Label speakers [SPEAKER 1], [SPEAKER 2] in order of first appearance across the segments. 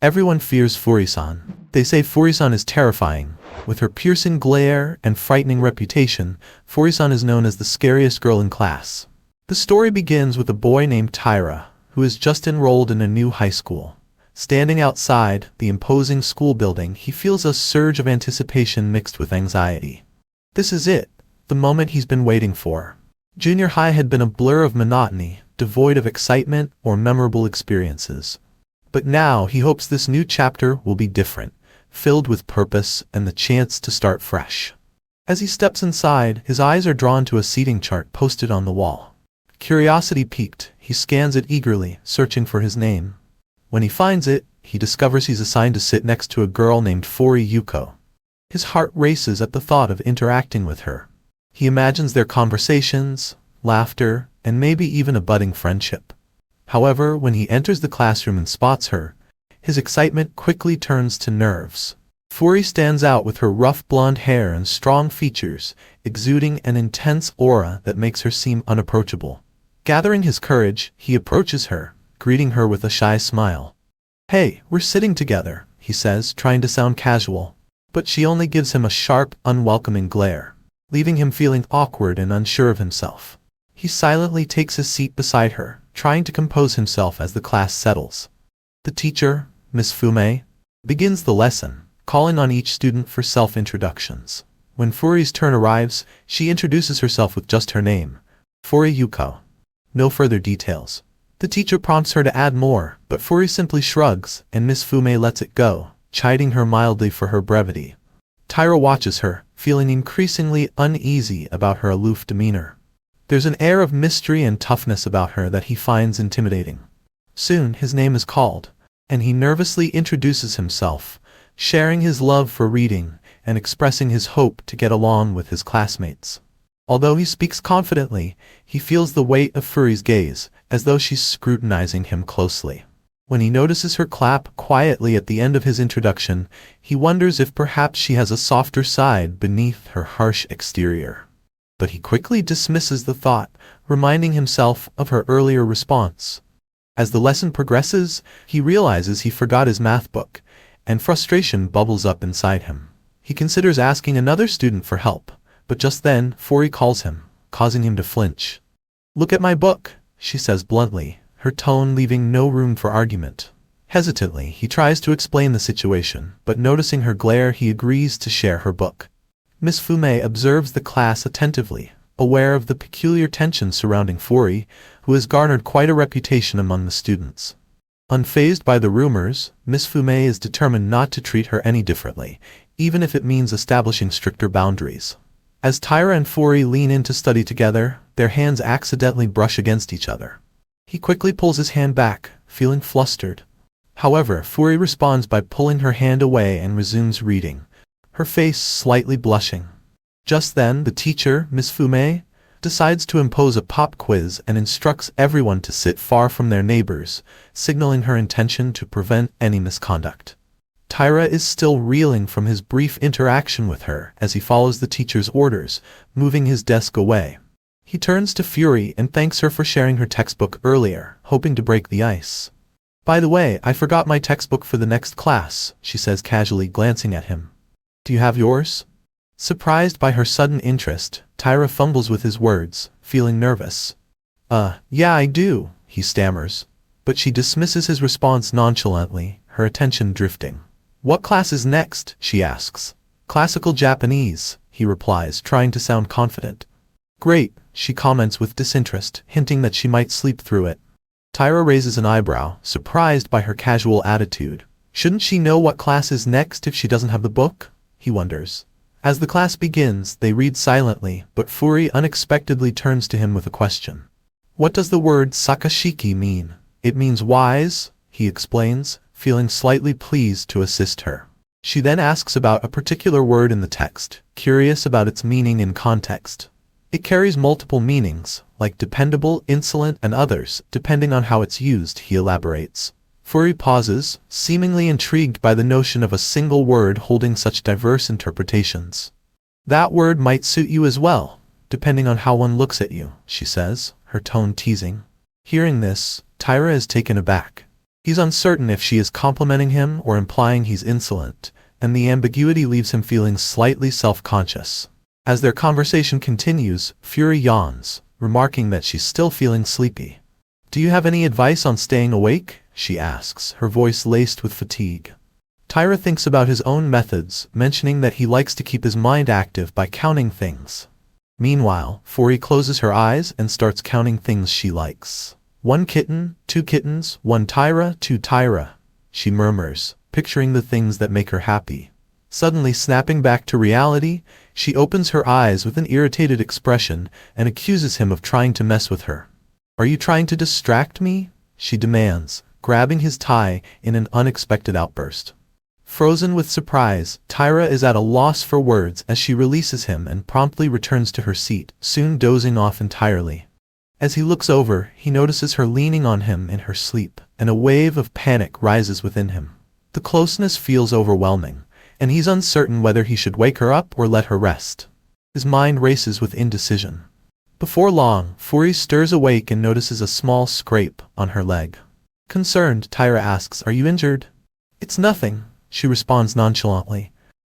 [SPEAKER 1] Everyone fears Furi-san. They say Furi-san is terrifying. With her piercing glare and frightening reputation, Furi-san is known as the scariest girl in class. The story begins with a boy named Taira, who is just enrolled in a new high school. Standing outside the imposing school building, he feels a surge of anticipation mixed with anxiety. This is it, the moment he's been waiting for. Junior high had been a blur of monotony, devoid of excitement or memorable experiences. But now he hopes this new chapter will be different, filled with purpose and the chance to start fresh. As he steps inside, his eyes are drawn to a seating chart posted on the wall. Curiosity piqued, he scans it eagerly, searching for his name. When he finds it, he discovers he's assigned to sit next to a girl named Furi Yuko. His heart races at the thought of interacting with her. He imagines their conversations, laughter, and maybe even a budding friendship. However, when he enters the classroom and spots her, his excitement quickly turns to nerves. Furi stands out with her rough blonde hair and strong features, exuding an intense aura that makes her seem unapproachable. Gathering his courage, he approaches her, greeting her with a shy smile. "Hey, we're sitting together," he says, trying to sound casual. But she only gives him a sharp, unwelcoming glare, leaving him feeling awkward and unsure of himself. He silently takes his seat beside her, trying to compose himself as the class settles. The teacher, Miss Fume, begins the lesson, calling on each student for self-introductions. When Furi's turn arrives, she introduces herself with just her name, Furi Yuko. No further details. The teacher prompts her to add more, but Furi simply shrugs, and Miss Fume lets it go, chiding her mildly for her brevity. Taira watches her, feeling increasingly uneasy about her aloof demeanor. There's an air of mystery and toughness about her that he finds intimidating. Soon his name is called, and he nervously introduces himself, sharing his love for reading and expressing his hope to get along with his classmates. Although he speaks confidently, he feels the weight of Furi's gaze, as though she's scrutinizing him closely. When he notices her clap quietly at the end of his introduction, he wonders if perhaps she has a softer side beneath her harsh exterior. But he quickly dismisses the thought, reminding himself of her earlier response. As the lesson progresses, he realizes he forgot his math book, and frustration bubbles up inside him. He considers asking another student for help, but just then, Furi calls him, causing him to flinch. "Look at my book," she says bluntly, her tone leaving no room for argument. Hesitantly, he tries to explain the situation, but noticing her glare, he agrees to share her book. Miss Fume observes the class attentively, aware of the peculiar tension surrounding Furi, who has garnered quite a reputation among the students. Unfazed by the rumors, Miss Fume is determined not to treat her any differently, even if it means establishing stricter boundaries. As Taira and Furi lean in to study together, their hands accidentally brush against each other. He quickly pulls his hand back, feeling flustered. However, Furi responds by pulling her hand away and resumes reading, her face slightly blushing. Just then, the teacher, Miss Fume, decides to impose a pop quiz and instructs everyone to sit far from their neighbors, signaling her intention to prevent any misconduct. Taira is still reeling from his brief interaction with her as he follows the teacher's orders, moving his desk away. He turns to Furi and thanks her for sharing her textbook earlier, hoping to break the ice. "By the way, I forgot my textbook for the next class," she says casually, glancing at him. "Do you have yours?" Surprised by her sudden interest, Taira fumbles with his words, feeling nervous. Yeah, I do," he stammers. But she dismisses his response nonchalantly, her attention drifting. "What class is next?" she asks. "Classical Japanese," he replies, trying to sound confident. "Great," she comments with disinterest, hinting that she might sleep through it. Taira raises an eyebrow, surprised by her casual attitude. Shouldn't she know what class is next if she doesn't have the book? He wonders. As the class begins, they read silently, but Furi unexpectedly turns to him with a question. "What does the word sakashiki mean?" "It means wise," he explains, feeling slightly pleased to assist her. She then asks about a particular word in the text, curious about its meaning in context. It carries multiple meanings, like dependable, insolent, and others, depending on how it's used, he elaborates. Furi pauses, seemingly intrigued by the notion of a single word holding such diverse interpretations. "That word might suit you as well, depending on how one looks at you," she says, her tone teasing. Hearing this, Taira is taken aback. He's uncertain if she is complimenting him or implying he's insolent, and the ambiguity leaves him feeling slightly self-conscious. As their conversation continues, Fury yawns, remarking that she's still feeling sleepy. "Do you have any advice on staying awake?" she asks, her voice laced with fatigue. Taira thinks about his own methods, mentioning that he likes to keep his mind active by counting things. Meanwhile, Fury closes her eyes and starts counting things she likes. "1 kitten, 2 kittens, 1 Taira, 2 Taira," she murmurs, picturing the things that make her happy. Suddenly snapping back to reality, she opens her eyes with an irritated expression and accuses him of trying to mess with her. "Are you trying to distract me?" she demands, grabbing his tie in an unexpected outburst. Frozen with surprise, Taira is at a loss for words as she releases him and promptly returns to her seat, soon dozing off entirely. As he looks over, he notices her leaning on him in her sleep, and a wave of panic rises within him. The closeness feels overwhelming, and he's uncertain whether he should wake her up or let her rest. His mind races with indecision. Before long, Fury stirs awake and notices a small scrape on her leg. Concerned, Taira asks, "Are you injured?" "It's nothing," she responds nonchalantly.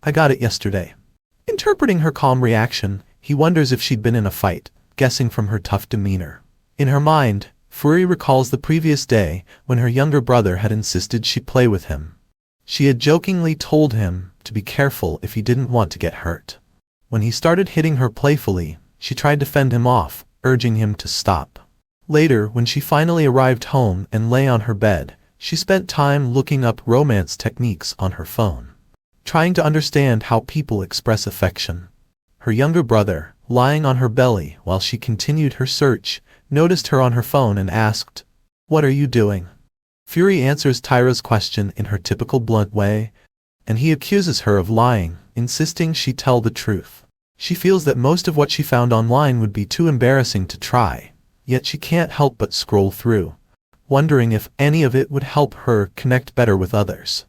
[SPEAKER 1] "I got it yesterday." Interpreting her calm reaction, he wonders if she'd been in a fight, guessing from her tough demeanor. In her mind, Fury recalls the previous day when her younger brother had insisted she play with him. She had jokingly told him to be careful if he didn't want to get hurt. When he started hitting her playfully, she tried to fend him off, urging him to stop. Later, when she finally arrived home and lay on her bed, she spent time looking up romance techniques on her phone, trying to understand how people express affection. Her younger brother, lying on her belly while she continued her search, noticed her on her phone and asked, "What are you doing?" Fury answers Taira's question in her typical blunt way, and he accuses her of lying, insisting she tell the truth. She feels that most of what she found online would be too embarrassing to try, yet she can't help but scroll through, wondering if any of it would help her connect better with others.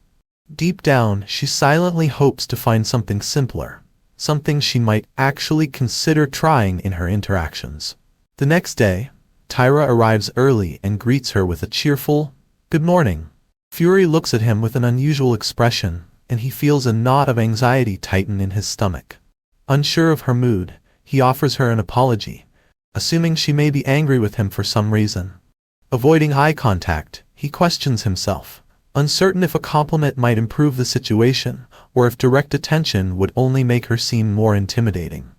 [SPEAKER 1] Deep down, she silently hopes to find something simpler, something she might actually consider trying in her interactions. The next day, Taira arrives early and greets her with a cheerful, "Good morning." Fury looks at him with an unusual expression, and he feels a knot of anxiety tighten in his stomach. Unsure of her mood, he offers her an apology, assuming she may be angry with him for some reason. Avoiding eye contact, he questions himself, uncertain if a compliment might improve the situation, or if direct attention would only make her seem more intimidating.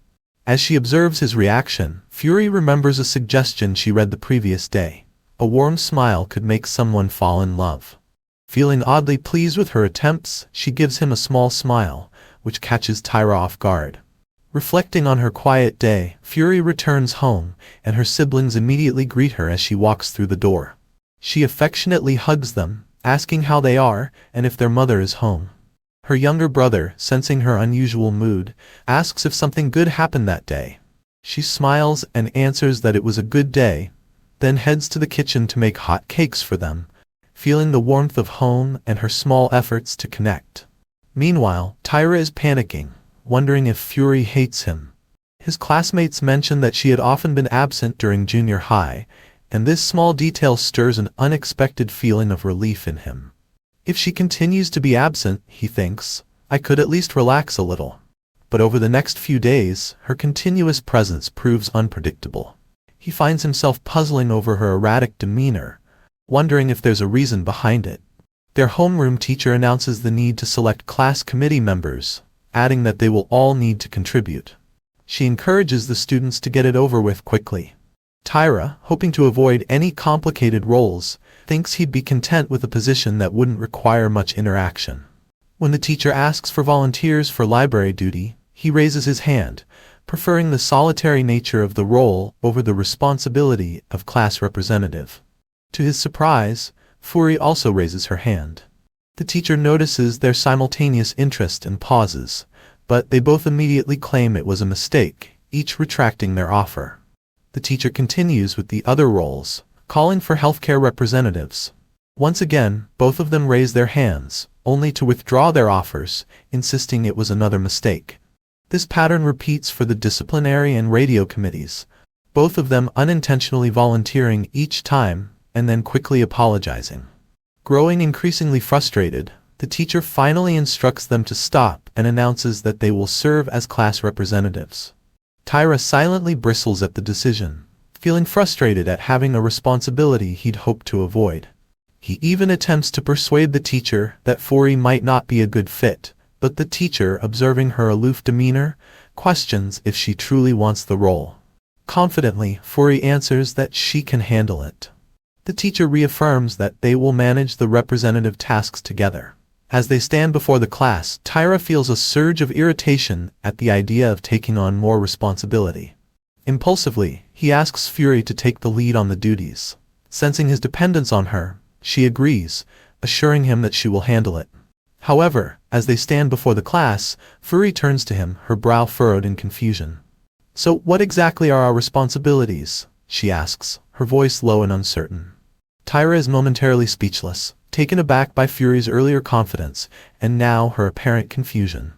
[SPEAKER 1] As she observes his reaction, Fury remembers a suggestion she read the previous day. A warm smile could make someone fall in love. Feeling oddly pleased with her attempts, she gives him a small smile, which catches Taira off guard. Reflecting on her quiet day, Fury returns home, and her siblings immediately greet her as she walks through the door. She affectionately hugs them, asking how they are and if their mother is home. Her younger brother, sensing her unusual mood, asks if something good happened that day. She smiles and answers that it was a good day, then heads to the kitchen to make hot cakes for them, feeling the warmth of home and her small efforts to connect. Meanwhile, Taira is panicking, wondering if Fury hates him. His classmates mention that she had often been absent during junior high, and this small detail stirs an unexpected feeling of relief in him. If she continues to be absent, he thinks, I could at least relax a little. But over the next few days, her continuous presence proves unpredictable. He finds himself puzzling over her erratic demeanor, wondering if there's a reason behind it. Their homeroom teacher announces the need to select class committee members, adding that they will all need to contribute. She encourages the students to get it over with quickly. Taira, hoping to avoid any complicated roles, thinks he'd be content with a position that wouldn't require much interaction. When the teacher asks for volunteers for library duty, he raises his hand, preferring the solitary nature of the role over the responsibility of class representative. To his surprise, Fury also raises her hand. The teacher notices their simultaneous interest and pauses, but they both immediately claim it was a mistake, each retracting their offer. The teacher continues with the other roles, calling for healthcare representatives. Once again, both of them raise their hands, only to withdraw their offers, insisting it was another mistake. This pattern repeats for the disciplinary and radio committees, both of them unintentionally volunteering each time, and then quickly apologizing. Growing increasingly frustrated, the teacher finally instructs them to stop and announces that they will serve as class representatives. Taira silently bristles at the decision, feeling frustrated at having a responsibility he'd hoped to avoid. He even attempts to persuade the teacher that Furi might not be a good fit, but the teacher, observing her aloof demeanor, questions if she truly wants the role. Confidently, Furi answers that she can handle it. The teacher reaffirms that they will manage the representative tasks together. As they stand before the class, Taira feels a surge of irritation at the idea of taking on more responsibility. Impulsively, he asks Furi to take the lead on the duties. Sensing his dependence on her, she agrees, assuring him that she will handle it. However, as they stand before the class, Furi turns to him, her brow furrowed in confusion. "So what exactly are our responsibilities?" she asks, her voice low and uncertain. Taira is momentarily speechless, taken aback by Furi's earlier confidence, and now her apparent confusion.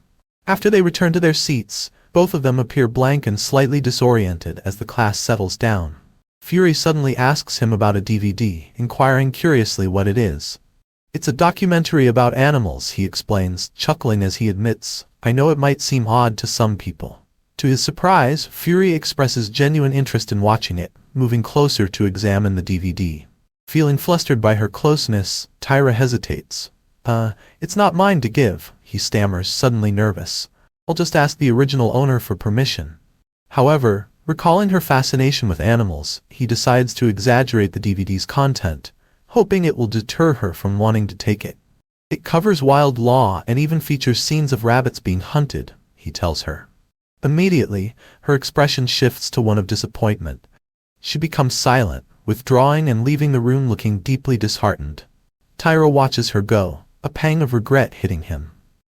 [SPEAKER 1] After they return to their seats, both of them appear blank and slightly disoriented as the class settles down. Furi suddenly asks him about a DVD, inquiring curiously what it is. "It's a documentary about animals," he explains, chuckling as he admits, "I know it might seem odd to some people." To his surprise, Furi expresses genuine interest in watching it, moving closer to examine the DVD. Feeling flustered by her closeness, Taira hesitates. It's not mine to give," he stammers, suddenly nervous. "I'll just ask the original owner for permission." However, recalling her fascination with animals, he decides to exaggerate the DVD's content, hoping it will deter her from wanting to take it. "It covers wild law and even features scenes of rabbits being hunted," he tells her. Immediately, her expression shifts to one of disappointment. She becomes silent, withdrawing and leaving the room looking deeply disheartened. Taira watches her go, a pang of regret hitting him.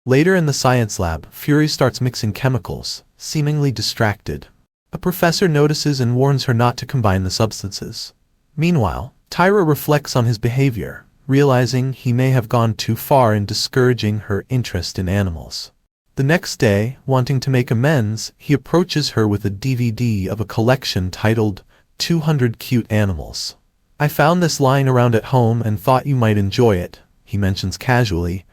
[SPEAKER 1] Later in the science lab, Furi starts mixing chemicals, seemingly distracted. A professor notices and warns her not to combine the substances. Meanwhile, Taira reflects on his behavior, realizing he may have gone too far in discouraging her interest in animals. The next day, wanting to make amends, he approaches her with a DVD of a collection titled 200 Cute Animals. "I found this lying around at home and thought you might enjoy it," he mentions casually,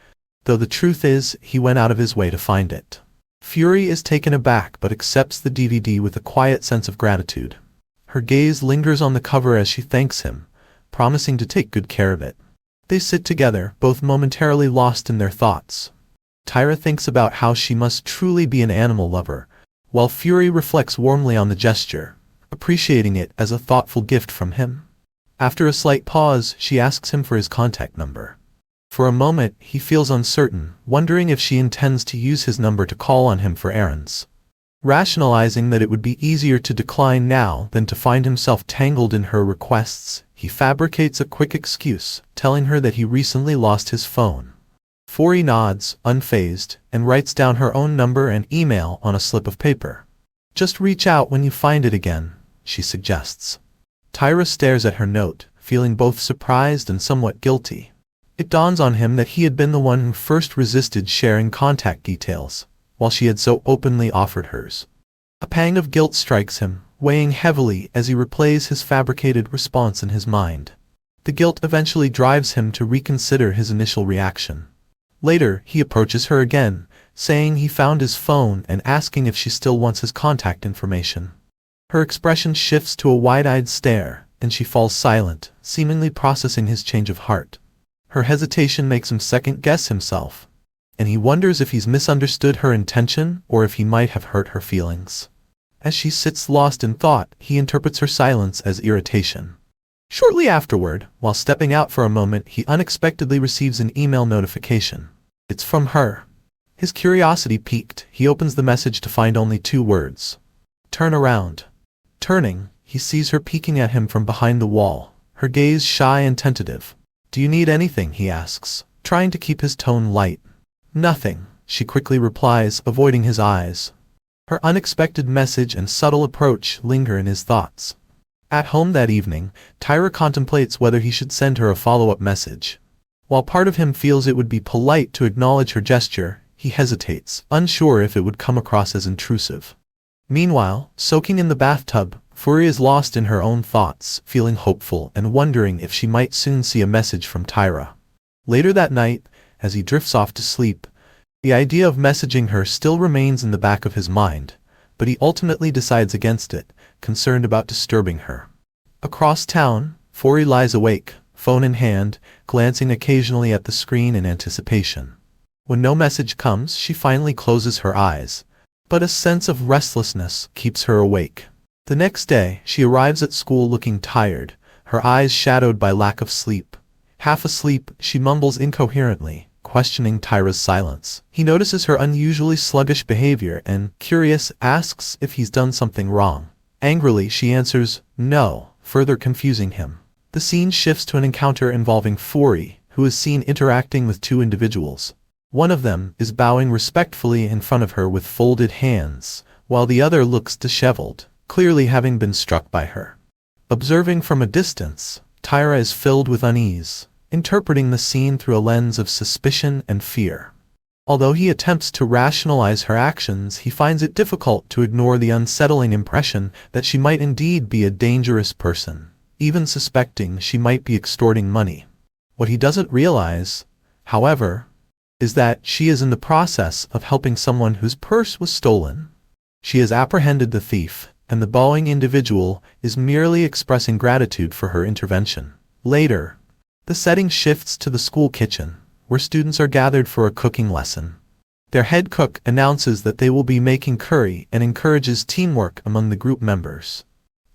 [SPEAKER 1] though the truth is, he went out of his way to find it. Furi is taken aback but accepts the DVD with a quiet sense of gratitude. Her gaze lingers on the cover as she thanks him, promising to take good care of it. They sit together, both momentarily lost in their thoughts. Taira thinks about how she must truly be an animal lover, while Furi reflects warmly on the gesture, appreciating it as a thoughtful gift from him. After a slight pause, she asks him for his contact number. For a moment, he feels uncertain, wondering if she intends to use his number to call on him for errands. Rationalizing that it would be easier to decline now than to find himself tangled in her requests, he fabricates a quick excuse, telling her that he recently lost his phone. Furi nods, unfazed, and writes down her own number and email on a slip of paper. "Just reach out when you find it again," she suggests. Taira stares at her note, feeling both surprised and somewhat guilty. It dawns on him that he had been the one who first resisted sharing contact details, while she had so openly offered hers. A pang of guilt strikes him, weighing heavily as he replays his fabricated response in his mind. The guilt eventually drives him to reconsider his initial reaction. Later, he approaches her again, saying he found his phone and asking if she still wants his contact information. Her expression shifts to a wide-eyed stare, and she falls silent, seemingly processing his change of heart. Her hesitation makes him second-guess himself, and he wonders if he's misunderstood her intention or if he might have hurt her feelings. As she sits lost in thought, he interprets her silence as irritation. Shortly afterward, while stepping out for a moment, he unexpectedly receives an email notification. It's from her. His curiosity piqued, he opens the message to find only 2 words. "Turn around." Turning, he sees her peeking at him from behind the wall, her gaze shy and tentative. "Do you need anything?" he asks, trying to keep his tone light. "Nothing," she quickly replies, avoiding his eyes. Her unexpected message and subtle approach linger in his thoughts. At home that evening, Taira contemplates whether he should send her a follow-up message. While part of him feels it would be polite to acknowledge her gesture, he hesitates, unsure if it would come across as intrusive. Meanwhile, soaking in the bathtub, Furi is lost in her own thoughts, feeling hopeful and wondering if she might soon see a message from Taira. Later that night, as he drifts off to sleep, the idea of messaging her still remains in the back of his mind, but he ultimately decides against it, concerned about disturbing her. Across town, Fori lies awake, phone in hand, glancing occasionally at the screen in anticipation. When no message comes, she finally closes her eyes, but a sense of restlessness keeps her awake. The next day, she arrives at school looking tired, her eyes shadowed by lack of sleep. Half asleep, she mumbles incoherently, questioning Tyra's silence. He notices her unusually sluggish behavior and, curious, asks if he's done something wrong. Angrily, she answers, no, further confusing him. The scene shifts to an encounter involving Fori, who is seen interacting with two individuals. One of them is bowing respectfully in front of her with folded hands, while the other looks disheveled, clearly having been struck by her. Observing from a distance, Tyra is filled with unease, interpreting the scene through a lens of suspicion and fear. Although he attempts to rationalize her actions, he finds it difficult to ignore the unsettling impression that she might indeed be a dangerous person, even suspecting she might be extorting money. What he doesn't realize, however, is that she is in the process of helping someone whose purse was stolen. She has apprehended the thief, and the bowing individual is merely expressing gratitude for her intervention. Later, the setting shifts to the school kitchen, where students are gathered for a cooking lesson. Their head cook announces that they will be making curry and encourages teamwork among the group members.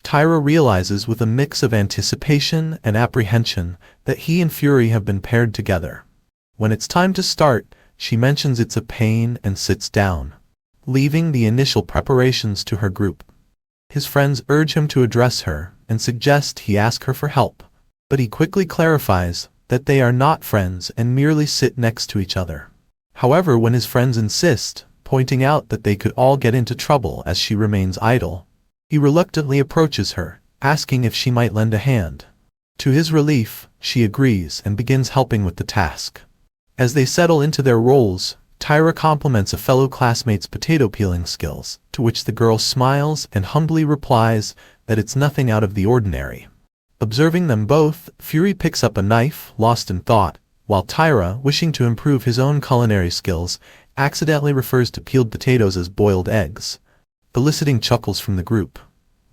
[SPEAKER 1] Tyra realizes with a mix of anticipation and apprehension that he and Fury have been paired together. When it's time to start, she mentions it's a pain and sits down, leaving the initial preparations to her group. His friends urge him to address her and suggest he ask her for help, but he quickly clarifies that they are not friends and merely sit next to each other. However, when his friends insist, pointing out that they could all get into trouble as she remains idle, he reluctantly approaches her, asking if she might lend a hand. To his relief, she agrees and begins helping with the task. As they settle into their roles, Tyra compliments a fellow classmate's potato peeling skills, to which the girl smiles and humbly replies that it's nothing out of the ordinary. Observing them both, Fury picks up a knife, lost in thought, while Tyra, wishing to improve his own culinary skills, accidentally refers to peeled potatoes as boiled eggs, eliciting chuckles from the group.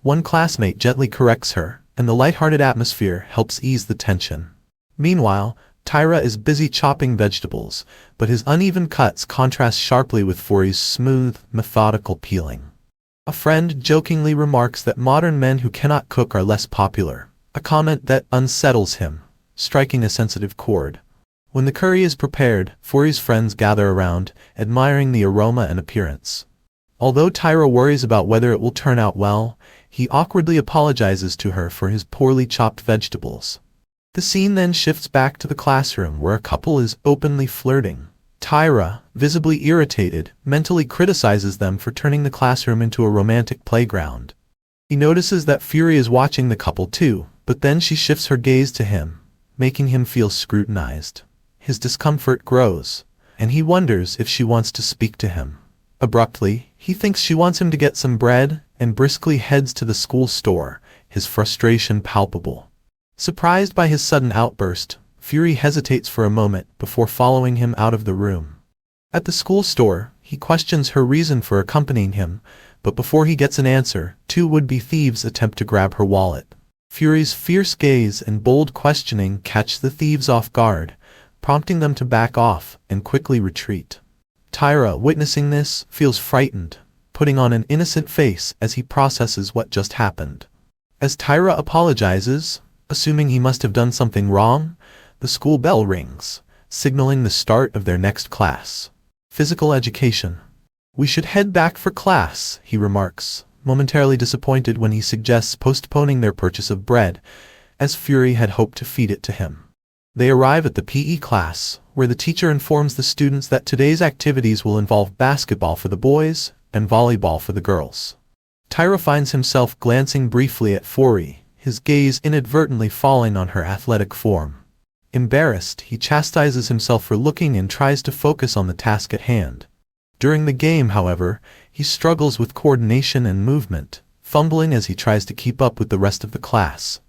[SPEAKER 1] One classmate gently corrects her, and the lighthearted atmosphere helps ease the tension. Meanwhile, Tyra is busy chopping vegetables, but his uneven cuts contrast sharply with Furi's smooth, methodical peeling. A friend jokingly remarks that modern men who cannot cook are less popular, a comment that unsettles him, striking a sensitive chord. When the curry is prepared, Furi's friends gather around, admiring the aroma and appearance. Although Tyra worries about whether it will turn out well, he awkwardly apologizes to her for his poorly chopped vegetables. The scene then shifts back to the classroom where a couple is openly flirting. Tyra, visibly irritated, mentally criticizes them for turning the classroom into a romantic playground. He notices that Fury is watching the couple too, but then she shifts her gaze to him, making him feel scrutinized. His discomfort grows, and he wonders if she wants to speak to him. Abruptly, he thinks she wants him to get some bread, and briskly heads to the school store, his frustration palpable. Surprised by his sudden outburst, Fury hesitates for a moment before following him out of the room. At the school store, he questions her reason for accompanying him, but before he gets an answer, two would-be thieves attempt to grab her wallet. Fury's fierce gaze and bold questioning catch the thieves off guard, prompting them to back off and quickly retreat. Tyra, witnessing this, feels frightened, putting on an innocent face as he processes what just happened. As Tyra apologizes, assuming he must have done something wrong, the school bell rings, signaling the start of their next class. Physical education. "We should head back for class," he remarks, momentarily disappointed when he suggests postponing their purchase of bread, as Fury had hoped to feed it to him. They arrive at the PE class, where the teacher informs the students that today's activities will involve basketball for the boys and volleyball for the girls. Tyra finds himself glancing briefly at Fury, his gaze inadvertently falling on her athletic form. Embarrassed, he chastises himself for looking and tries to focus on the task at hand. During the game, however, he struggles with coordination and movement, fumbling as he tries to keep up with the rest of the class.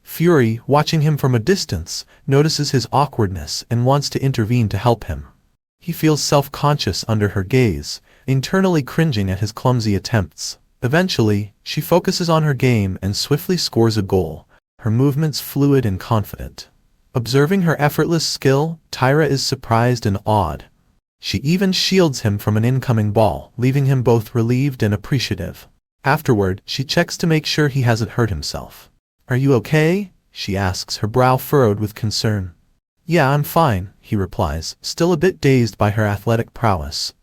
[SPEAKER 1] Fury, watching him from a distance, notices his awkwardness and wants to intervene to help him. He feels self-conscious under her gaze, internally cringing at his clumsy attempts. Eventually, she focuses on her game and swiftly scores a goal, her movements fluid and confident. Observing her effortless skill, Tyra is surprised and awed. She even shields him from an incoming ball, leaving him both relieved and appreciative. Afterward, she checks to make sure he hasn't hurt himself. "Are you okay?" she asks, her brow furrowed with concern. "Yeah, I'm fine," he replies, still a bit dazed by her athletic prowess.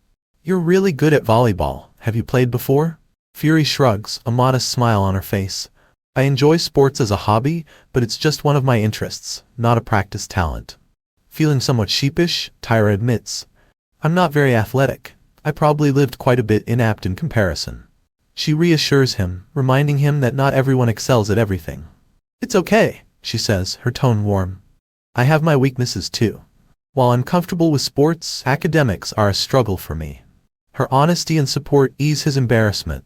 [SPEAKER 1] "You're really good at volleyball. Have you played before?" Fury shrugs, a modest smile on her face. "I enjoy sports as a hobby, but it's just one of my interests, not a practice talent." Feeling somewhat sheepish, Tyra admits, "I'm not very athletic. I probably lived quite a bit inept in comparison." She reassures him, reminding him that not everyone excels at everything. "It's okay," she says, her tone warm. "I have my weaknesses too. While I'm comfortable with sports, academics are a struggle for me." Her honesty and support ease his embarrassment,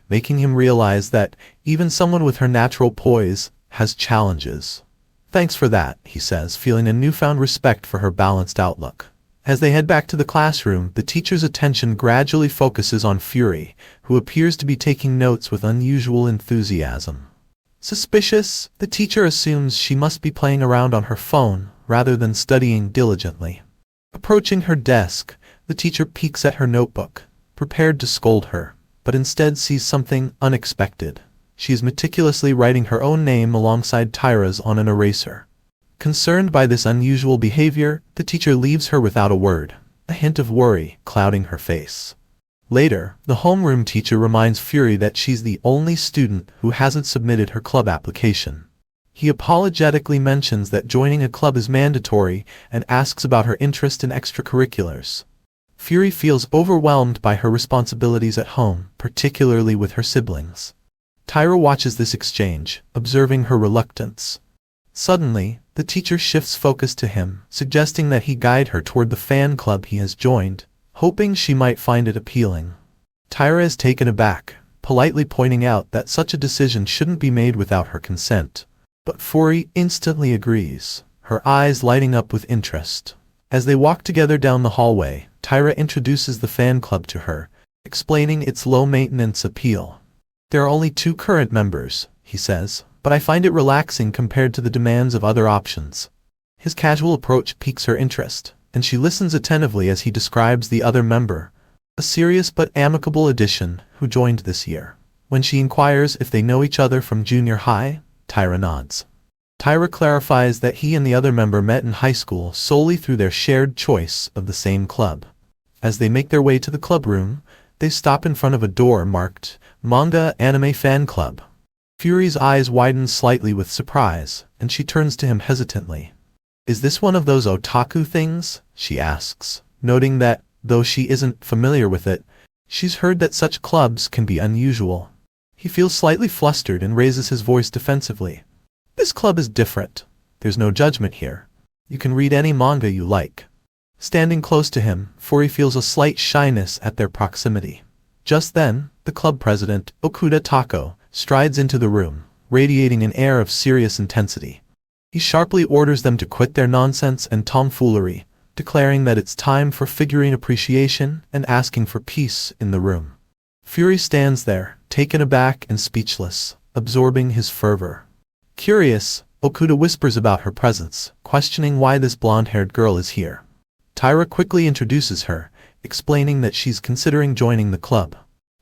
[SPEAKER 1] making him realize that even someone with her natural poise has challenges. "Thanks for that," he says, feeling a newfound respect for her balanced outlook. As they head back to the classroom, the teacher's attention gradually focuses on Fury, who appears to be taking notes with unusual enthusiasm. Suspicious, the teacher assumes she must be playing around on her phone rather than studying diligently. Approaching her desk, the teacher peeks at her notebook, prepared to scold her, but instead sees something unexpected. She is meticulously writing her own name alongside Tyra's on an eraser. Concerned by this unusual behavior, the teacher leaves her without a word, a hint of worry clouding her face. Later, the homeroom teacher reminds Fury that she's the only student who hasn't submitted her club application. He apologetically mentions that joining a club is mandatory and asks about her interest in extracurriculars. Fury feels overwhelmed by her responsibilities at home, particularly with her siblings. Tyra watches this exchange, observing her reluctance. Suddenly, the teacher shifts focus to him, suggesting that he guide her toward the fan club he has joined, hoping she might find it appealing. Tyra is taken aback, politely pointing out that such a decision shouldn't be made without her consent. But Fury instantly agrees, her eyes lighting up with interest. As they walk together down the hallway, Tyra introduces the fan club to her, explaining its low-maintenance appeal. "There are only 2 current members," he says, "but I find it relaxing compared to the demands of other options." His casual approach piques her interest, and she listens attentively as he describes the other member, a serious but amicable addition who joined this year. When she inquires if they know each other from junior high, Tyra nods. Tyra clarifies that he and the other member met in high school solely through their shared choice of the same club. As they make their way to the club room, they stop in front of a door marked Manga Anime Fan Club. Fury's eyes widen slightly with surprise, and she turns to him hesitantly. "Is this one of those otaku things?" she asks, noting that, though she isn't familiar with it, she's heard that such clubs can be unusual. He feels slightly flustered and raises his voice defensively. "This club is different. There's no judgment here. You can read any manga you like." Standing close to him, Fury feels a slight shyness at their proximity. Just then, the club president, Okuda Tako, strides into the room, radiating an air of serious intensity. He sharply orders them to quit their nonsense and tomfoolery, declaring that it's time for figurine appreciation and asking for peace in the room. Fury stands there, taken aback and speechless, absorbing his fervor. Curious, Okuda whispers about her presence, questioning why this blonde-haired girl is here. Tyra quickly introduces her, explaining that she's considering joining the club.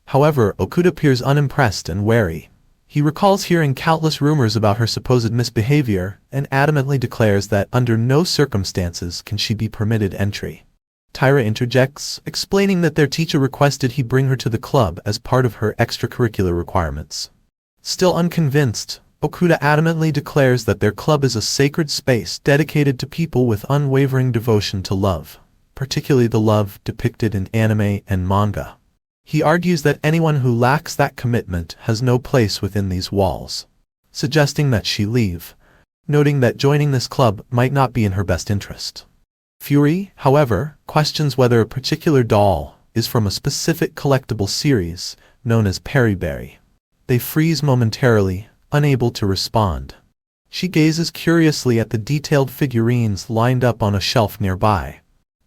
[SPEAKER 1] However, Okuda appears unimpressed and wary. He recalls hearing countless rumors about her supposed misbehavior and adamantly declares that under no circumstances can she be permitted entry. Tyra interjects, explaining that their teacher requested he bring her to the club as part of her extracurricular requirements. Still unconvinced, Okuda adamantly declares that their club is a sacred space dedicated to people with unwavering devotion to love, particularly the love depicted in anime and manga. He argues that anyone who lacks that commitment has no place within these walls, suggesting that she leave, noting that joining this club might not be in her best interest. Fury, however, questions whether a particular doll is from a specific collectible series known as Periberry. They freeze momentarily, unable to respond. She gazes curiously at the detailed figurines lined up on a shelf nearby.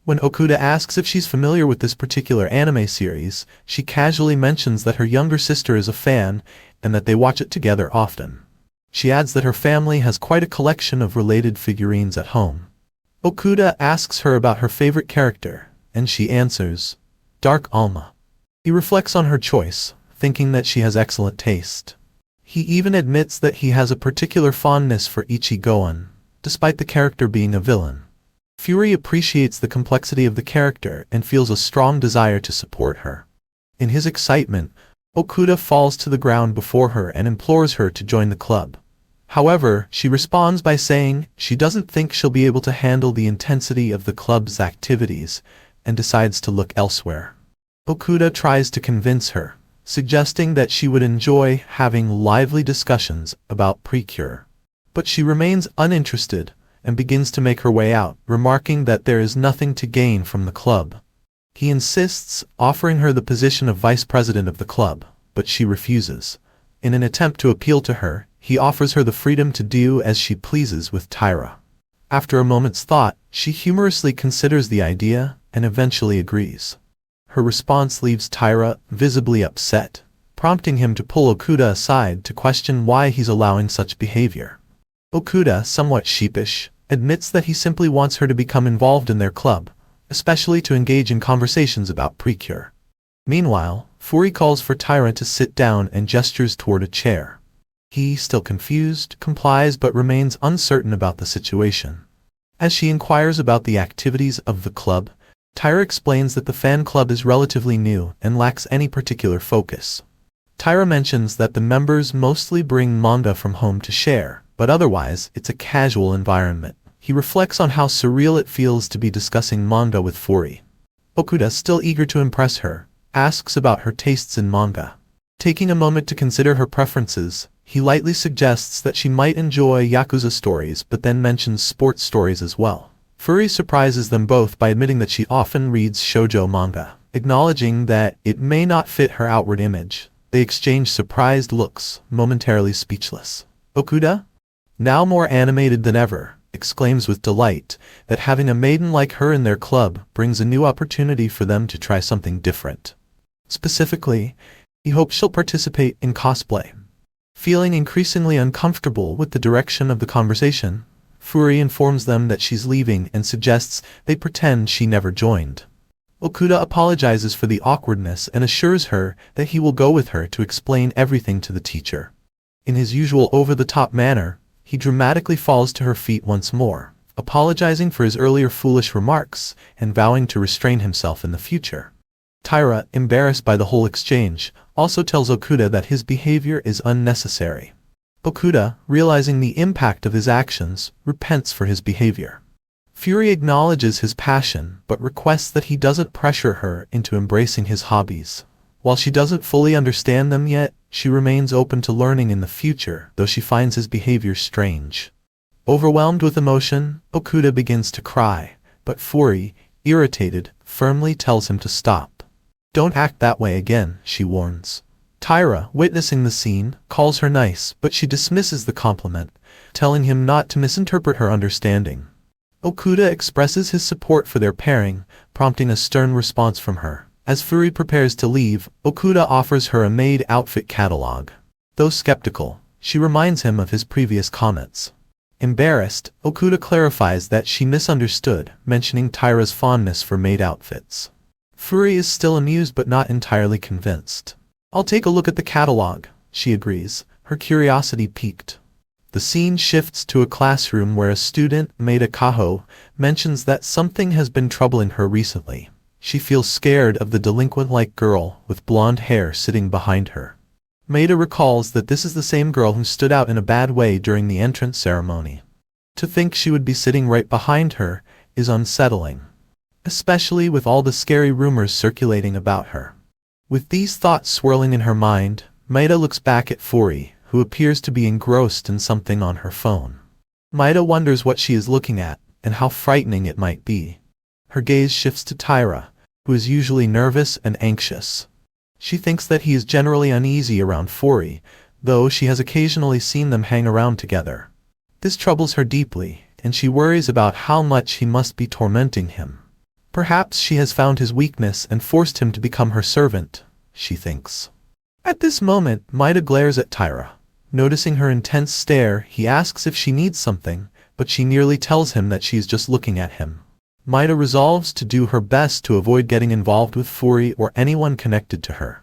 [SPEAKER 1] When Okuda asks if she's familiar with this particular anime series, she casually mentions that her younger sister is a fan and that they watch it together often. She adds that her family has quite a collection of related figurines at home. Okuda asks her about her favorite character, and she answers, Dark Alma. He reflects on her choice, thinking that she has excellent taste. He even admits that he has a particular fondness for Ichigoan, despite the character being a villain. Fury appreciates the complexity of the character and feels a strong desire to support her. In his excitement, Okuda falls to the ground before her and implores her to join the club. However, she responds by saying she doesn't think she'll be able to handle the intensity of the club's activities and decides to look elsewhere. Okuda tries to convince her, suggesting that she would enjoy having lively discussions about Precure. But she remains uninterested and begins to make her way out, remarking that there is nothing to gain from the club. He insists, offering her the position of vice president of the club, but she refuses. In an attempt to appeal to her, he offers her the freedom to do as she pleases with Tyra. After a moment's thought, she humorously considers the idea and eventually agrees. Her response leaves Tyra visibly upset, prompting him to pull Okuda aside to question why he's allowing such behavior. Okuda, somewhat sheepish, admits that he simply wants her to become involved in their club, especially to engage in conversations about Precure. Meanwhile, Fury calls for Tyra to sit down and gestures toward a chair. He, still confused, complies but remains uncertain about the situation. As she inquires about the activities of the club, Tyra explains that the fan club is relatively new and lacks any particular focus. Tyra mentions that the members mostly bring manga from home to share, but otherwise it's a casual environment. He reflects on how surreal it feels to be discussing manga with Fury. Okuda, still eager to impress her, asks about her tastes in manga. Taking a moment to consider her preferences, he lightly suggests that she might enjoy Yakuza stories but then mentions sports stories as well. Fury surprises them both by admitting that she often reads shoujo manga, acknowledging that it may not fit her outward image. They exchange surprised looks, momentarily speechless. Okuda, now more animated than ever, exclaims with delight that having a maiden like her in their club brings a new opportunity for them to try something different. Specifically, he hopes she'll participate in cosplay. Feeling increasingly uncomfortable with the direction of the conversation, Fury informs them that she's leaving and suggests they pretend she never joined. Okuda apologizes for the awkwardness and assures her that he will go with her to explain everything to the teacher. In his usual over-the-top manner, he dramatically falls to her feet once more, apologizing for his earlier foolish remarks and vowing to restrain himself in the future. Tyra, embarrassed by the whole exchange, also tells Okuda that his behavior is unnecessary. Okuda, realizing the impact of his actions, repents for his behavior. Fury acknowledges his passion but requests that he doesn't pressure her into embracing his hobbies. While she doesn't fully understand them yet, she remains open to learning in the future, though she finds his behavior strange. Overwhelmed with emotion, Okuda begins to cry, but Fury, irritated, firmly tells him to stop. Don't act that way again, she warns. Tyra, witnessing the scene, calls her nice, but she dismisses the compliment, telling him not to misinterpret her understanding. Okuda expresses his support for their pairing, prompting a stern response from her. As Fury prepares to leave, Okuda offers her a maid outfit catalog. Though skeptical, she reminds him of his previous comments. Embarrassed, Okuda clarifies that she misunderstood, mentioning Tyra's fondness for maid outfits. Fury is still amused but not entirely convinced. I'll take a look at the catalog, she agrees, her curiosity piqued. The scene shifts to a classroom where a student, Maida Kaho, mentions that something has been troubling her recently. She feels scared of the delinquent-like girl with blonde hair sitting behind her. Maida recalls that this is the same girl who stood out in a bad way during the entrance ceremony. To think she would be sitting right behind her is unsettling, especially with all the scary rumors circulating about her. With these thoughts swirling in her mind, Maida looks back at Fury, who appears to be engrossed in something on her phone. Maida wonders what she is looking at, and how frightening it might be. Her gaze shifts to Tyra, who is usually nervous and anxious. She thinks that he is generally uneasy around Fury, though she has occasionally seen them hang around together. This troubles her deeply, and she worries about how much he must be tormenting him. Perhaps she has found his weakness and forced him to become her servant, she thinks. At this moment, Maida glares at Taira. Noticing her intense stare, he asks if she needs something, but she nearly tells him that she is just looking at him. Maida resolves to do her best to avoid getting involved with Furi or anyone connected to her.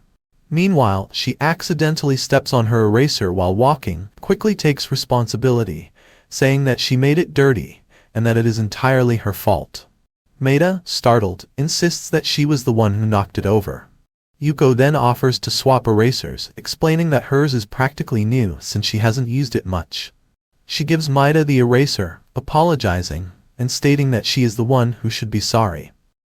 [SPEAKER 1] Meanwhile, she accidentally steps on her eraser while walking, quickly takes responsibility, saying that she made it dirty, and that it is entirely her fault. Maida, startled, insists that she was the one who knocked it over. Yuko then offers to swap erasers, explaining that hers is practically new since she hasn't used it much. She gives Maida the eraser, apologizing, and stating that she is the one who should be sorry.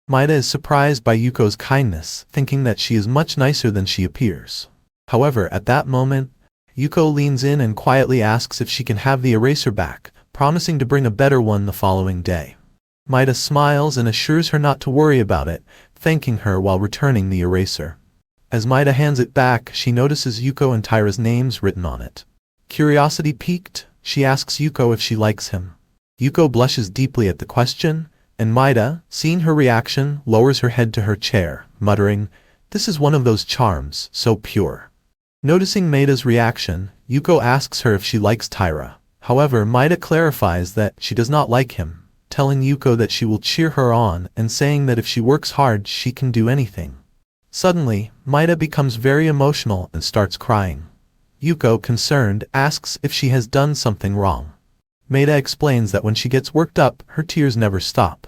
[SPEAKER 1] Maida is surprised by Yuko's kindness, thinking that she is much nicer than she appears. However, at that moment, Yuko leans in and quietly asks if she can have the eraser back, promising to bring a better one the following day. Maida smiles and assures her not to worry about it, thanking her while returning the eraser. As Maida hands it back, she notices Yuko and Taira's names written on it. Curiosity piqued, she asks Yuko if she likes him. Yuko blushes deeply at the question, and Maida, seeing her reaction, lowers her head to her chair, muttering, "This is one of those charms, so pure." Noticing Maida's reaction, Yuko asks her if she likes Taira. However, Maida clarifies that she does not like him, telling Yuko that she will cheer her on and saying that if she works hard she can do anything. Suddenly, Maida becomes very emotional and starts crying. Yuko, concerned, asks if she has done something wrong. Maida explains that when she gets worked up, her tears never stop.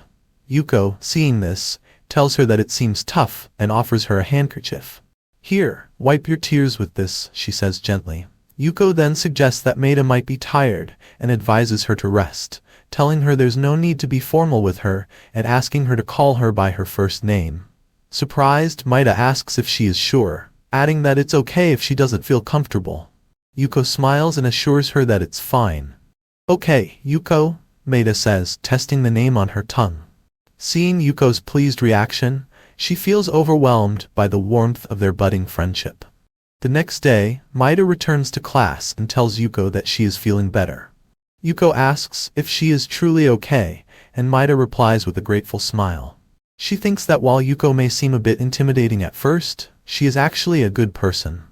[SPEAKER 1] Yuko, seeing this, tells her that it seems tough and offers her a handkerchief. "Here, wipe your tears with this," she says gently. Yuko then suggests that Maida might be tired and advises her to rest, telling her there's no need to be formal with her and asking her to call her by her first name. Surprised, Maida asks if she is sure, adding that it's okay if she doesn't feel comfortable. Yuko smiles and assures her that it's fine. "Okay, Yuko," Maida says, testing the name on her tongue. Seeing Yuko's pleased reaction, she feels overwhelmed by the warmth of their budding friendship. The next day, Maida returns to class and tells Yuko that she is feeling better. Yuko asks if she is truly okay, and Maida replies with a grateful smile. She thinks that while Yuko may seem a bit intimidating at first, she is actually a good person.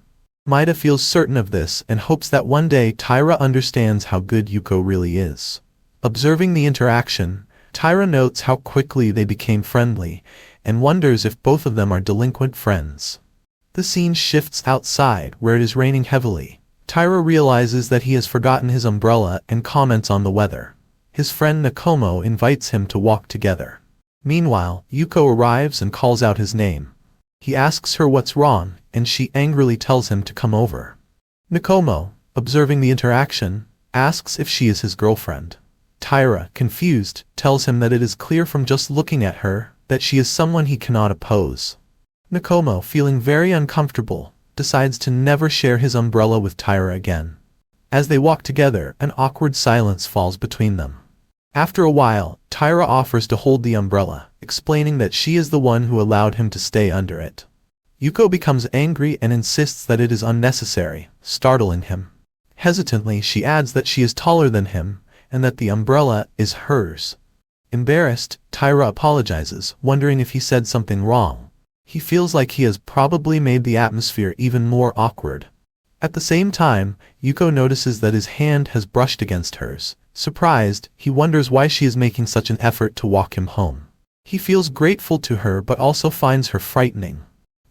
[SPEAKER 1] Maida feels certain of this and hopes that one day Taira understands how good Yuko really is. Observing the interaction, Taira notes how quickly they became friendly and wonders if both of them are delinquent friends. The scene shifts outside, where it is raining heavily. Taira realizes that he has forgotten his umbrella and comments on the weather. His friend Nakomo invites him to walk together. Meanwhile, Yuko arrives and calls out his name. He asks her what's wrong, and she angrily tells him to come over. Nakomo, observing the interaction, asks if she is his girlfriend. Taira, confused, tells him that it is clear from just looking at her that she is someone he cannot oppose. Nakomo, feeling very uncomfortable, decides to never share his umbrella with Taira again. As they walk together, an awkward silence falls between them. After a while, Taira offers to hold the umbrella, explaining that she is the one who allowed him to stay under it. Yuko becomes angry and insists that it is unnecessary, startling him. Hesitantly, she adds that she is taller than him, and that the umbrella is hers. Embarrassed, Taira apologizes, wondering if he said something wrong. He feels like he has probably made the atmosphere even more awkward. At the same time, Yuko notices that his hand has brushed against hers. Surprised, he wonders why she is making such an effort to walk him home. He feels grateful to her but also finds her frightening.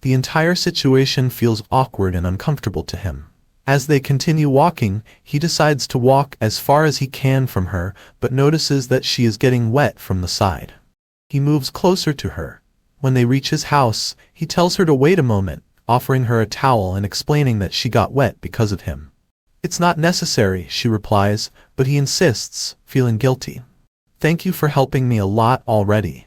[SPEAKER 1] The entire situation feels awkward and uncomfortable to him. As they continue walking, he decides to walk as far as he can from her, but notices that she is getting wet from the side. He moves closer to her. When they reach his house, he tells her to wait a moment, offering her a towel and explaining that she got wet because of him. "It's not necessary," she replies, but he insists, feeling guilty. "Thank you for helping me a lot already."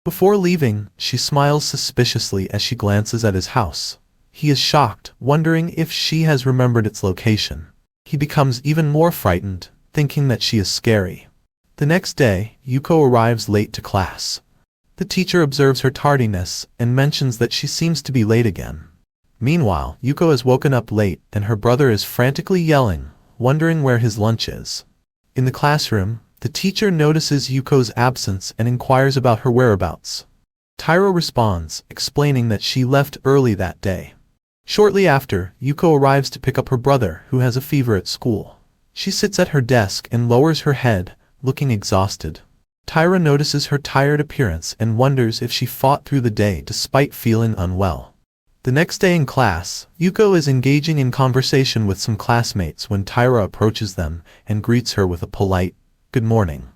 [SPEAKER 1] Before leaving, she smiles suspiciously as she glances at his house. He is shocked, wondering if she has remembered its location. He becomes even more frightened, thinking that she is scary. The next day, Yuko arrives late to class. The teacher observes her tardiness and mentions that she seems to be late again. Meanwhile, Yuko has woken up late and her brother is frantically yelling, wondering where his lunch is. In the classroom, the teacher notices Yuko's absence and inquires about her whereabouts. Taira responds, explaining that she left early that day. Shortly after, Yuko arrives to pick up her brother, who has a fever at school. She sits at her desk and lowers her head, looking exhausted. Taira notices her tired appearance and wonders if she fought through the day despite feeling unwell. The next day in class, Yuko is engaging in conversation with some classmates when Taira approaches them and greets her with a polite, "Good morning."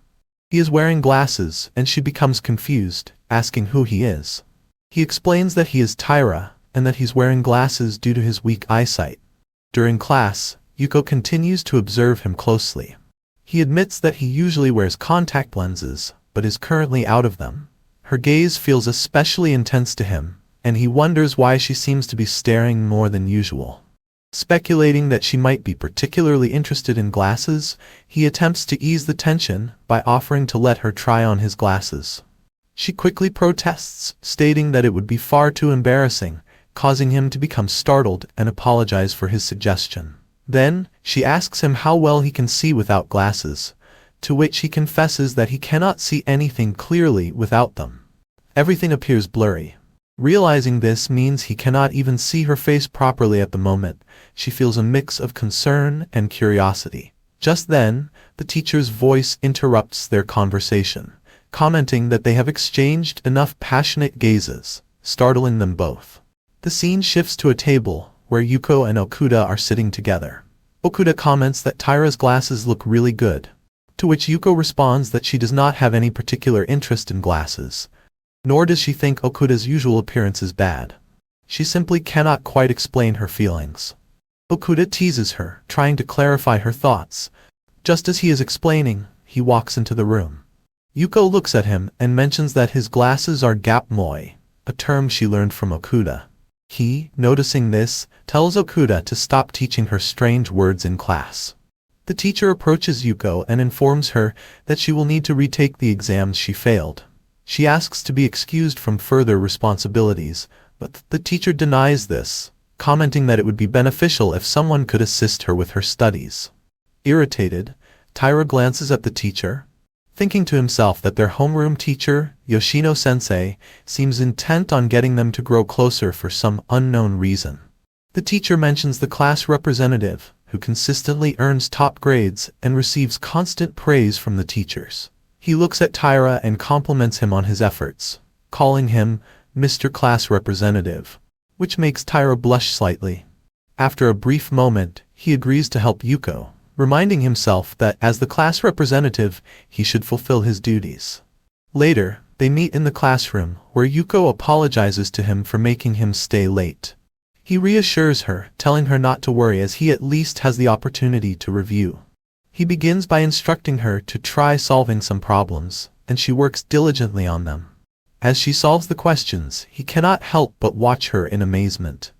[SPEAKER 1] He is wearing glasses, and she becomes confused, asking who he is. He explains that he is Taira, and that he's wearing glasses due to his weak eyesight. During class, Yuko continues to observe him closely. He admits that he usually wears contact lenses, but is currently out of them. Her gaze feels especially intense to him, and he wonders why she seems to be staring more than usual. Speculating that she might be particularly interested in glasses, he attempts to ease the tension by offering to let her try on his glasses. She quickly protests, stating that it would be far too embarrassing, causing him to become startled and apologize for his suggestion. Then, she asks him how well he can see without glasses, to which he confesses that he cannot see anything clearly without them. Everything appears blurry. Realizing this means he cannot even see her face properly at the moment, she feels a mix of concern and curiosity. Just then, the teacher's voice interrupts their conversation, commenting that they have exchanged enough passionate gazes, startling them both. The scene shifts to a table, where Yuko and Okuda are sitting together. Okuda comments that Taira's glasses look really good, to which Yuko responds that she does not have any particular interest in glasses, nor does she think Okuda's usual appearance is bad. She simply cannot quite explain her feelings. Okuda teases her, trying to clarify her thoughts. Just as he is explaining, he walks into the room. Yuko looks at him and mentions that his glasses are gap moi, a term she learned from Okuda. He, noticing this, tells Okuda to stop teaching her strange words in class. The teacher approaches Yuko and informs her that she will need to retake the exams she failed. She asks to be excused from further responsibilities, but the teacher denies this, commenting that it would be beneficial if someone could assist her with her studies. Irritated, Taira glances at the teacher, thinking to himself that their homeroom teacher, Yoshino-sensei, seems intent on getting them to grow closer for some unknown reason. The teacher mentions the class representative, who consistently earns top grades and receives constant praise from the teachers. He looks at Taira and compliments him on his efforts, calling him Mr. Class Representative, which makes Taira blush slightly. After a brief moment, he agrees to help Yuko, reminding himself that as the class representative, he should fulfill his duties. Later, they meet in the classroom, where Yuko apologizes to him for making him stay late. He reassures her, telling her not to worry as he at least has the opportunity to review. He begins by instructing her to try solving some problems, and she works diligently on them. As she solves the questions, he cannot help but watch her in amazement,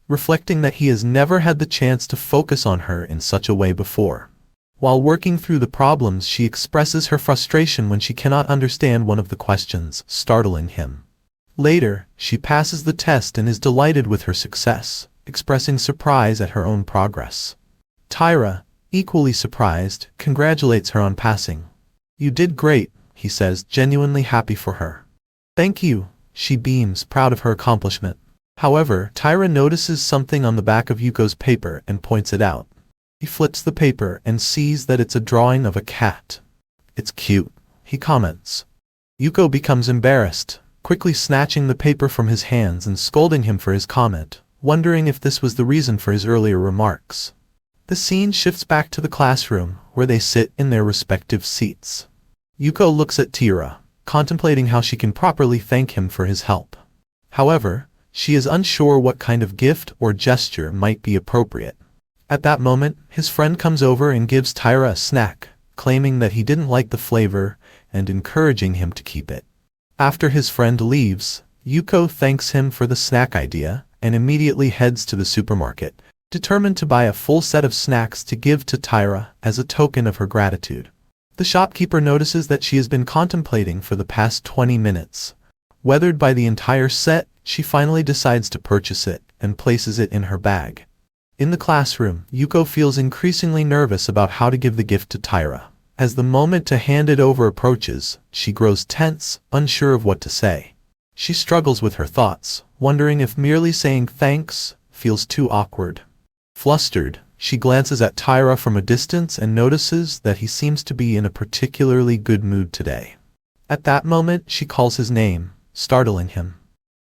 [SPEAKER 1] reflecting that he has never had the chance to focus on her in such a way before. While working through the problems, she expresses her frustration when she cannot understand one of the questions, startling him. Later, she passes the test and is delighted with her success, expressing surprise at her own progress. Taira, equally surprised, congratulates her on passing. "You did great," he says, genuinely happy for her. "Thank you," she beams, proud of her accomplishment. However, Taira notices something on the back of Yuko's paper and points it out. He flips the paper and sees that it's a drawing of a cat. "It's cute," he comments. Yuko becomes embarrassed, quickly snatching the paper from his hands and scolding him for his comment, wondering if this was the reason for his earlier remarks. The scene shifts back to the classroom, where they sit in their respective seats. Yuko looks at Taira, contemplating how she can properly thank him for his help. However, she is unsure what kind of gift or gesture might be appropriate. At that moment, his friend comes over and gives Taira a snack, claiming that he didn't like the flavor and encouraging him to keep it. After his friend leaves, Yuko thanks him for the snack idea and immediately heads to the supermarket, determined to buy a full set of snacks to give to Taira as a token of her gratitude. The shopkeeper notices that she has been contemplating for the past 20 minutes. Weathered by the entire set, she finally decides to purchase it and places it in her bag. In the classroom, Yuko feels increasingly nervous about how to give the gift to Taira. As the moment to hand it over approaches, she grows tense, unsure of what to say. She struggles with her thoughts, wondering if merely saying thanks feels too awkward. Flustered, she glances at Tyra from a distance and notices that he seems to be in a particularly good mood today. At that moment, she calls his name, startling him.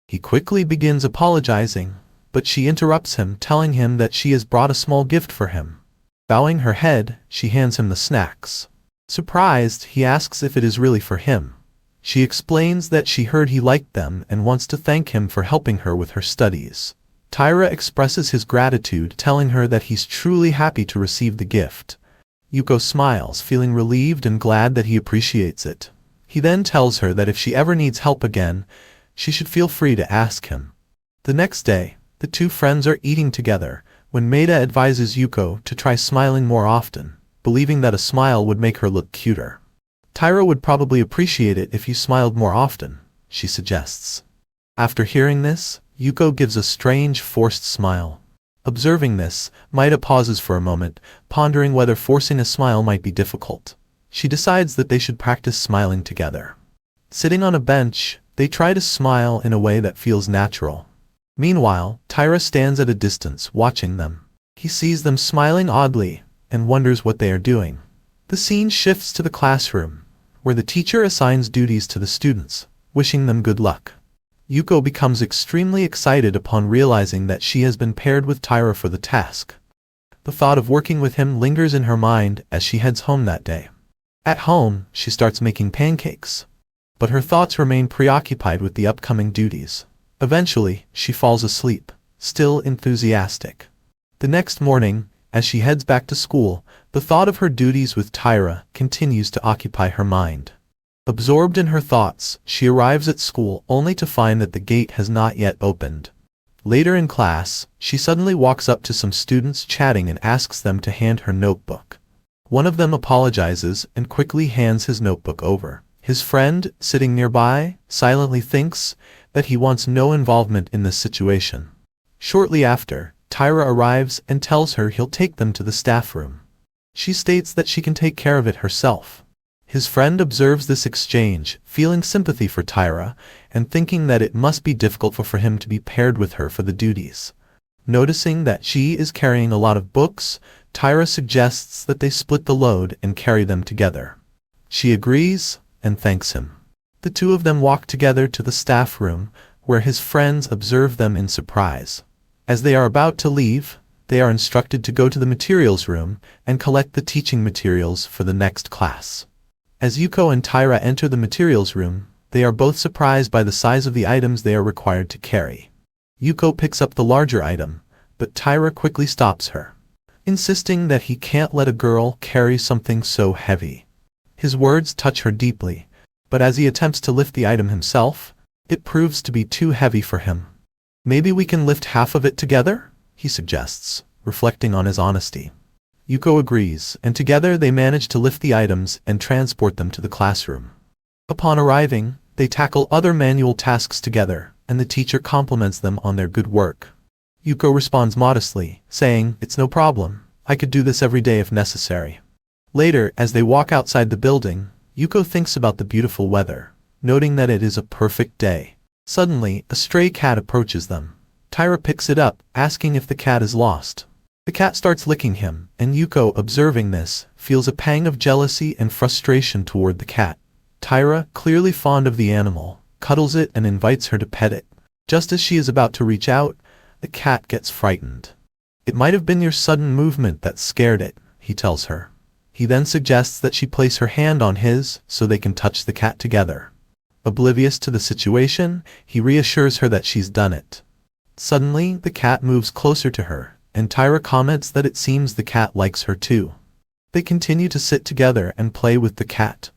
[SPEAKER 1] He quickly begins apologizing, but she interrupts him, telling him that she has brought a small gift for him. Bowing her head, she hands him the snacks. Surprised, he asks if it is really for him. She explains that she heard he liked them and wants to thank him for helping her with her studies. Tyra expresses his gratitude, telling her that he's truly happy to receive the gift. Yuko smiles, feeling relieved and glad that he appreciates it. He then tells her that if she ever needs help again, she should feel free to ask him. The next day, the two friends are eating together, when Maeda advises Yuko to try smiling more often, believing that a smile would make her look cuter. Tyra would probably appreciate it if you smiled more often, she suggests. After hearing this, Yuko gives a strange, forced smile. Observing this, Maeda pauses for a moment, pondering whether forcing a smile might be difficult. She decides that they should practice smiling together. Sitting on a bench, they try to smile in a way that feels natural. Meanwhile, Tyra stands at a distance, watching them. He sees them smiling oddly, and wonders what they are doing. The scene shifts to the classroom, where the teacher assigns duties to the students, wishing them good luck. Yuko becomes extremely excited upon realizing that she has been paired with Tyra for the task. The thought of working with him lingers in her mind as she heads home that day. At home, she starts making pancakes. But her thoughts remain preoccupied with the upcoming duties. Eventually, she falls asleep, still enthusiastic. The next morning, as she heads back to school, the thought of her duties with Tyra continues to occupy her mind. Absorbed in her thoughts, she arrives at school only to find that the gate has not yet opened. Later in class, she suddenly walks up to some students chatting and asks them to hand her notebook. One of them apologizes and quickly hands his notebook over. His friend, sitting nearby, silently thinks that he wants no involvement in this situation. Shortly after, Tyra arrives and tells her he'll take them to the staff room. She states that she can take care of it herself. His friend observes this exchange, feeling sympathy for Tyra, and thinking that it must be difficult for him to be paired with her for the duties. Noticing that she is carrying a lot of books, Tyra suggests that they split the load and carry them together. She agrees and thanks him. The two of them walk together to the staff room, where his friends observe them in surprise. As they are about to leave, they are instructed to go to the materials room and collect the teaching materials for the next class. As Yuko and Tyra enter the materials room, they are both surprised by the size of the items they are required to carry. Yuko picks up the larger item, but Tyra quickly stops her, insisting that he can't let a girl carry something so heavy. His words touch her deeply, but as he attempts to lift the item himself, it proves to be too heavy for him. Maybe we can lift half of it together? He suggests, reflecting on his honesty. Yuko agrees, and together they manage to lift the items and transport them to the classroom. Upon arriving, they tackle other manual tasks together, and the teacher compliments them on their good work. Yuko responds modestly, saying, "It's no problem. I could do this every day if necessary." Later, as they walk outside the building, Yuko thinks about the beautiful weather, noting that it is a perfect day. Suddenly, a stray cat approaches them. Tyra picks it up, asking if the cat is lost. The cat starts licking him, and Yuko, observing this, feels a pang of jealousy and frustration toward the cat. Tyra, clearly fond of the animal, cuddles it and invites her to pet it. Just as she is about to reach out, the cat gets frightened. "It might have been your sudden movement that scared it," he tells her. He then suggests that she place her hand on his so they can touch the cat together. Oblivious to the situation, he reassures her that she's done it. Suddenly, the cat moves closer to her, and Tyra comments that it seems the cat likes her too. They continue to sit together and play with the cat.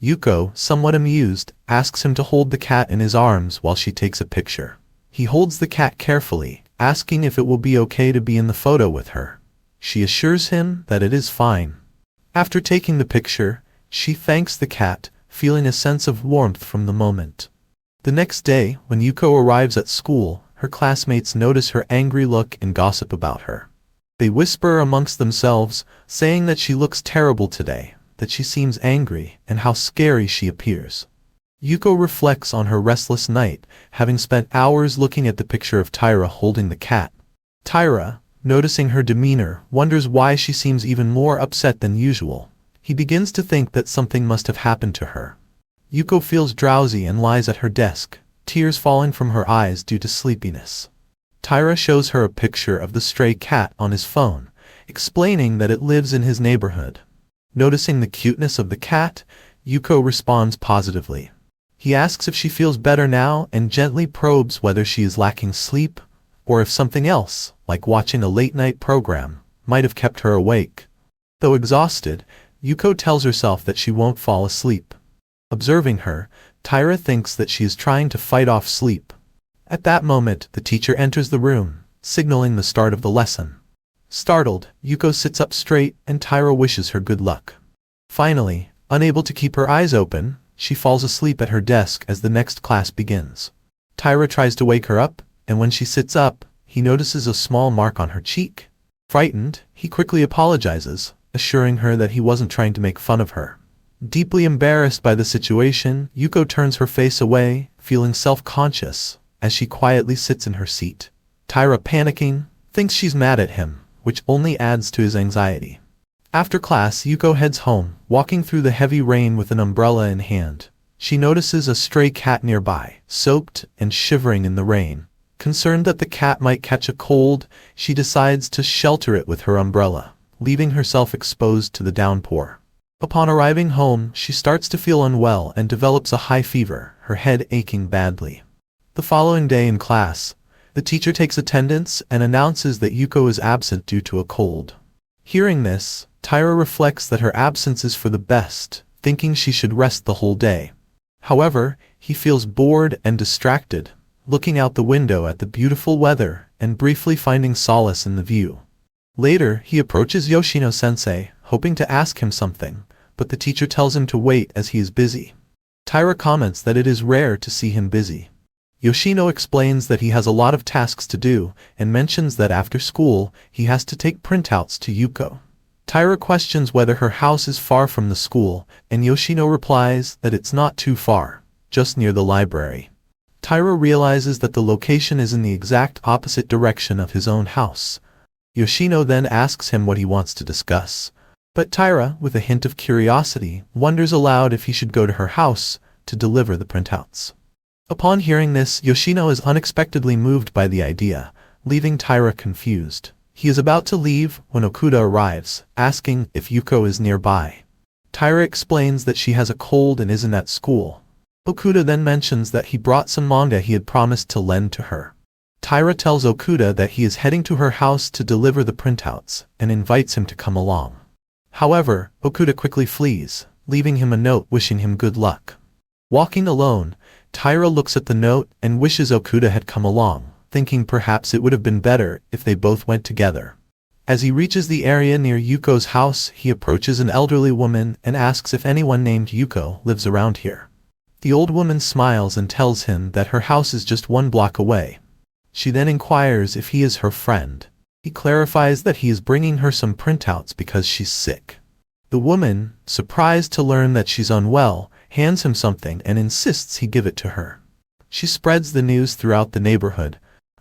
[SPEAKER 1] Yuko, somewhat amused, asks him to hold the cat in his arms while she takes a picture. He holds the cat carefully, asking if it will be okay to be in the photo with her. She assures him that it is fine. After taking the picture, she thanks the cat, feeling a sense of warmth from the moment. The next day, when Yuko arrives at school, her classmates notice her angry look and gossip about her. They whisper amongst themselves, saying that she looks terrible today, that she seems angry and how scary she appears. Yuko reflects on her restless night, having spent hours looking at the picture of Taira holding the cat. Taira, noticing her demeanor, wonders why she seems even more upset than usual. He begins to think that something must have happened to her. Yuko feels drowsy and lies at her desk, tears falling from her eyes due to sleepiness. Taira shows her a picture of the stray cat on his phone, explaining that it lives in his neighborhood. Noticing the cuteness of the cat, Yuko responds positively. He asks if she feels better now and gently probes whether she is lacking sleep, or if something else, like watching a late-night program, might have kept her awake. Though exhausted, Yuko tells herself that she won't fall asleep. Observing her, Taira thinks that she is trying to fight off sleep. At that moment, the teacher enters the room, signaling the start of the lesson. Startled, Yuko sits up straight and Taira wishes her good luck. Finally, unable to keep her eyes open, she falls asleep at her desk as the next class begins. Taira tries to wake her up, and when she sits up, he notices a small mark on her cheek. Frightened, he quickly apologizes, assuring her that he wasn't trying to make fun of her. Deeply embarrassed by the situation, Yuko turns her face away, feeling self-conscious, as she quietly sits in her seat. Taira, panicking, thinks she's mad at him, which only adds to his anxiety. After class, Yuko heads home, walking through the heavy rain with an umbrella in hand. She notices a stray cat nearby, soaked and shivering in the rain. Concerned that the cat might catch a cold, she decides to shelter it with her umbrella, leaving herself exposed to the downpour. Upon arriving home, she starts to feel unwell and develops a high fever, her head aching badly. The following day in class, the teacher takes attendance and announces that Yuko is absent due to a cold. Hearing this, Taira reflects that her absence is for the best, thinking she should rest the whole day. However, he feels bored and distracted, looking out the window at the beautiful weather and briefly finding solace in the view. Later, he approaches Yoshino-sensei, hoping to ask him something, but the teacher tells him to wait as he is busy. Taira comments that it is rare to see him busy. Yoshino explains that he has a lot of tasks to do, and mentions that after school, he has to take printouts to Yuko. Taira questions whether her house is far from the school, and Yoshino replies that it's not too far, just near the library. Taira realizes that the location is in the exact opposite direction of his own house. Yoshino then asks him what he wants to discuss. But Taira, with a hint of curiosity, wonders aloud if he should go to her house to deliver the printouts. Upon hearing this, Yoshino is unexpectedly moved by the idea, leaving Taira confused. He is about to leave when Okuda arrives, asking if Yuko is nearby. Taira explains that she has a cold and isn't at school. Okuda then mentions that he brought some manga he had promised to lend to her. Taira tells Okuda that he is heading to her house to deliver the printouts, and invites him to come along. However, Okuda quickly flees, leaving him a note wishing him good luck. Walking alone, Taira looks at the note and wishes Okuda had come along, thinking perhaps it would have been better if they both went together. As he reaches the area near Yuko's house, he approaches an elderly woman and asks if anyone named Yuko lives around here. The old woman smiles and tells him that her house is just 1 block away. She then inquires if he is her friend. He clarifies that he is bringing her some printouts because she's sick. The woman, surprised to learn that she's unwell, hands him something and insists he give it to her. She spreads the news throughout the neighborhood,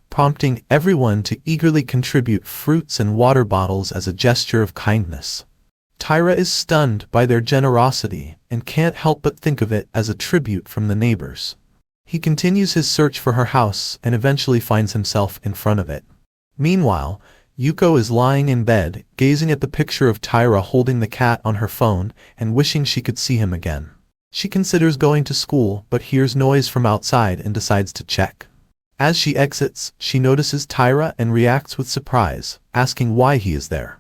[SPEAKER 1] prompting everyone to eagerly contribute fruits and water bottles as a gesture of kindness. Taira is stunned by their generosity and can't help but think of it as a tribute from the neighbors. He continues his search for her house and eventually finds himself in front of it. Meanwhile, Yuko is lying in bed, gazing at the picture of Taira holding the cat on her phone and wishing she could see him again. She considers going to school but hears noise from outside and decides to check. As she exits, she notices Taira and reacts with surprise, asking why he is there.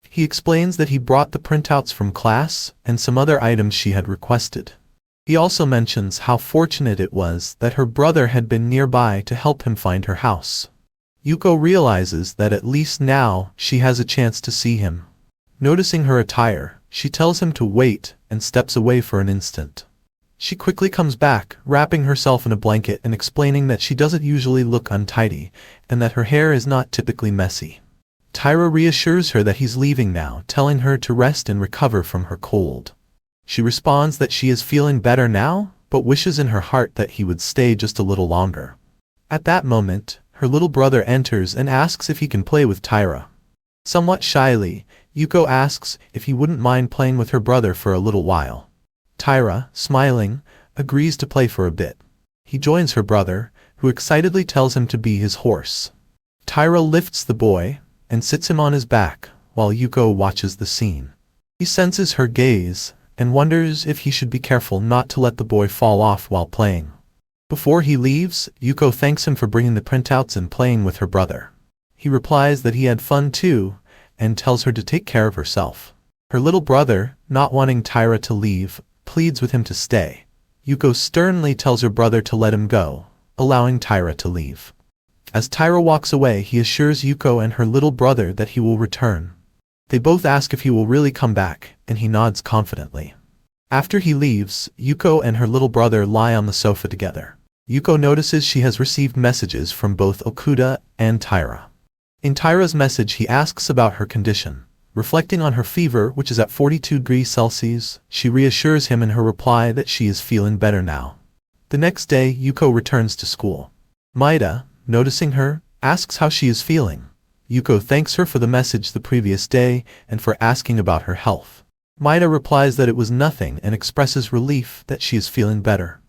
[SPEAKER 1] He explains that he brought the printouts from class and some other items she had requested. He also mentions how fortunate it was that her brother had been nearby to help him find her house. Yuko realizes that at least now she has a chance to see him. Noticing her attire, she tells him to wait and steps away for an instant. She quickly comes back, wrapping herself in a blanket and explaining that she doesn't usually look untidy, and that her hair is not typically messy. Taira reassures her that he's leaving now, telling her to rest and recover from her cold. She responds that she is feeling better now, but wishes in her heart that he would stay just a little longer. At that moment, her little brother enters and asks if he can play with Taira. Somewhat shyly, Yuko asks if he wouldn't mind playing with her brother for a little while. Taira, smiling, agrees to play for a bit. He joins her brother, who excitedly tells him to be his horse. Taira lifts the boy and sits him on his back while Yuko watches the scene. He senses her gaze and wonders if he should be careful not to let the boy fall off while playing. Before he leaves, Yuko thanks him for bringing the printouts and playing with her brother. He replies that he had fun too, and tells her to take care of herself. Her little brother, not wanting Taira to leave, pleads with him to stay. Yuko sternly tells her brother to let him go, allowing Taira to leave. As Taira walks away, he assures Yuko and her little brother that he will return. They both ask if he will really come back, and he nods confidently. After he leaves, Yuko and her little brother lie on the sofa together. Yuko notices she has received messages from both Okuda and Taira. In Taira's message, he asks about her condition. Reflecting on her fever, which is at 42 degrees Celsius, she reassures him in her reply that she is feeling better now. The next day, Yuko returns to school. Maida, noticing her, asks how she is feeling. Yuko thanks her for the message the previous day and for asking about her health. Maida replies that it was nothing and expresses relief that she is feeling better.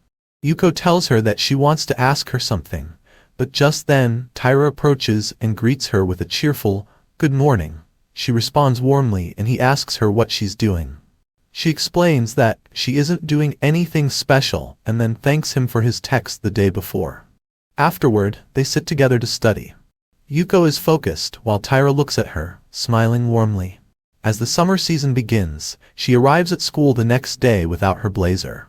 [SPEAKER 1] Yuko tells her that she wants to ask her something, but just then, Taira approaches and greets her with a cheerful, "Good morning." She responds warmly and he asks her what she's doing. She explains that she isn't doing anything special and then thanks him for his text the day before. Afterward, they sit together to study. Yuko is focused while Taira looks at her, smiling warmly. As the summer season begins, she arrives at school the next day without her blazer.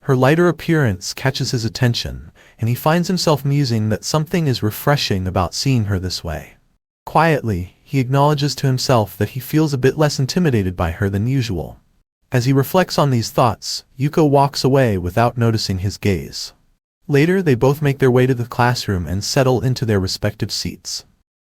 [SPEAKER 1] Her lighter appearance catches his attention, and he finds himself musing that something is refreshing about seeing her this way. Quietly, he acknowledges to himself that he feels a bit less intimidated by her than usual. As he reflects on these thoughts, Yuko walks away without noticing his gaze. Later, they both make their way to the classroom and settle into their respective seats.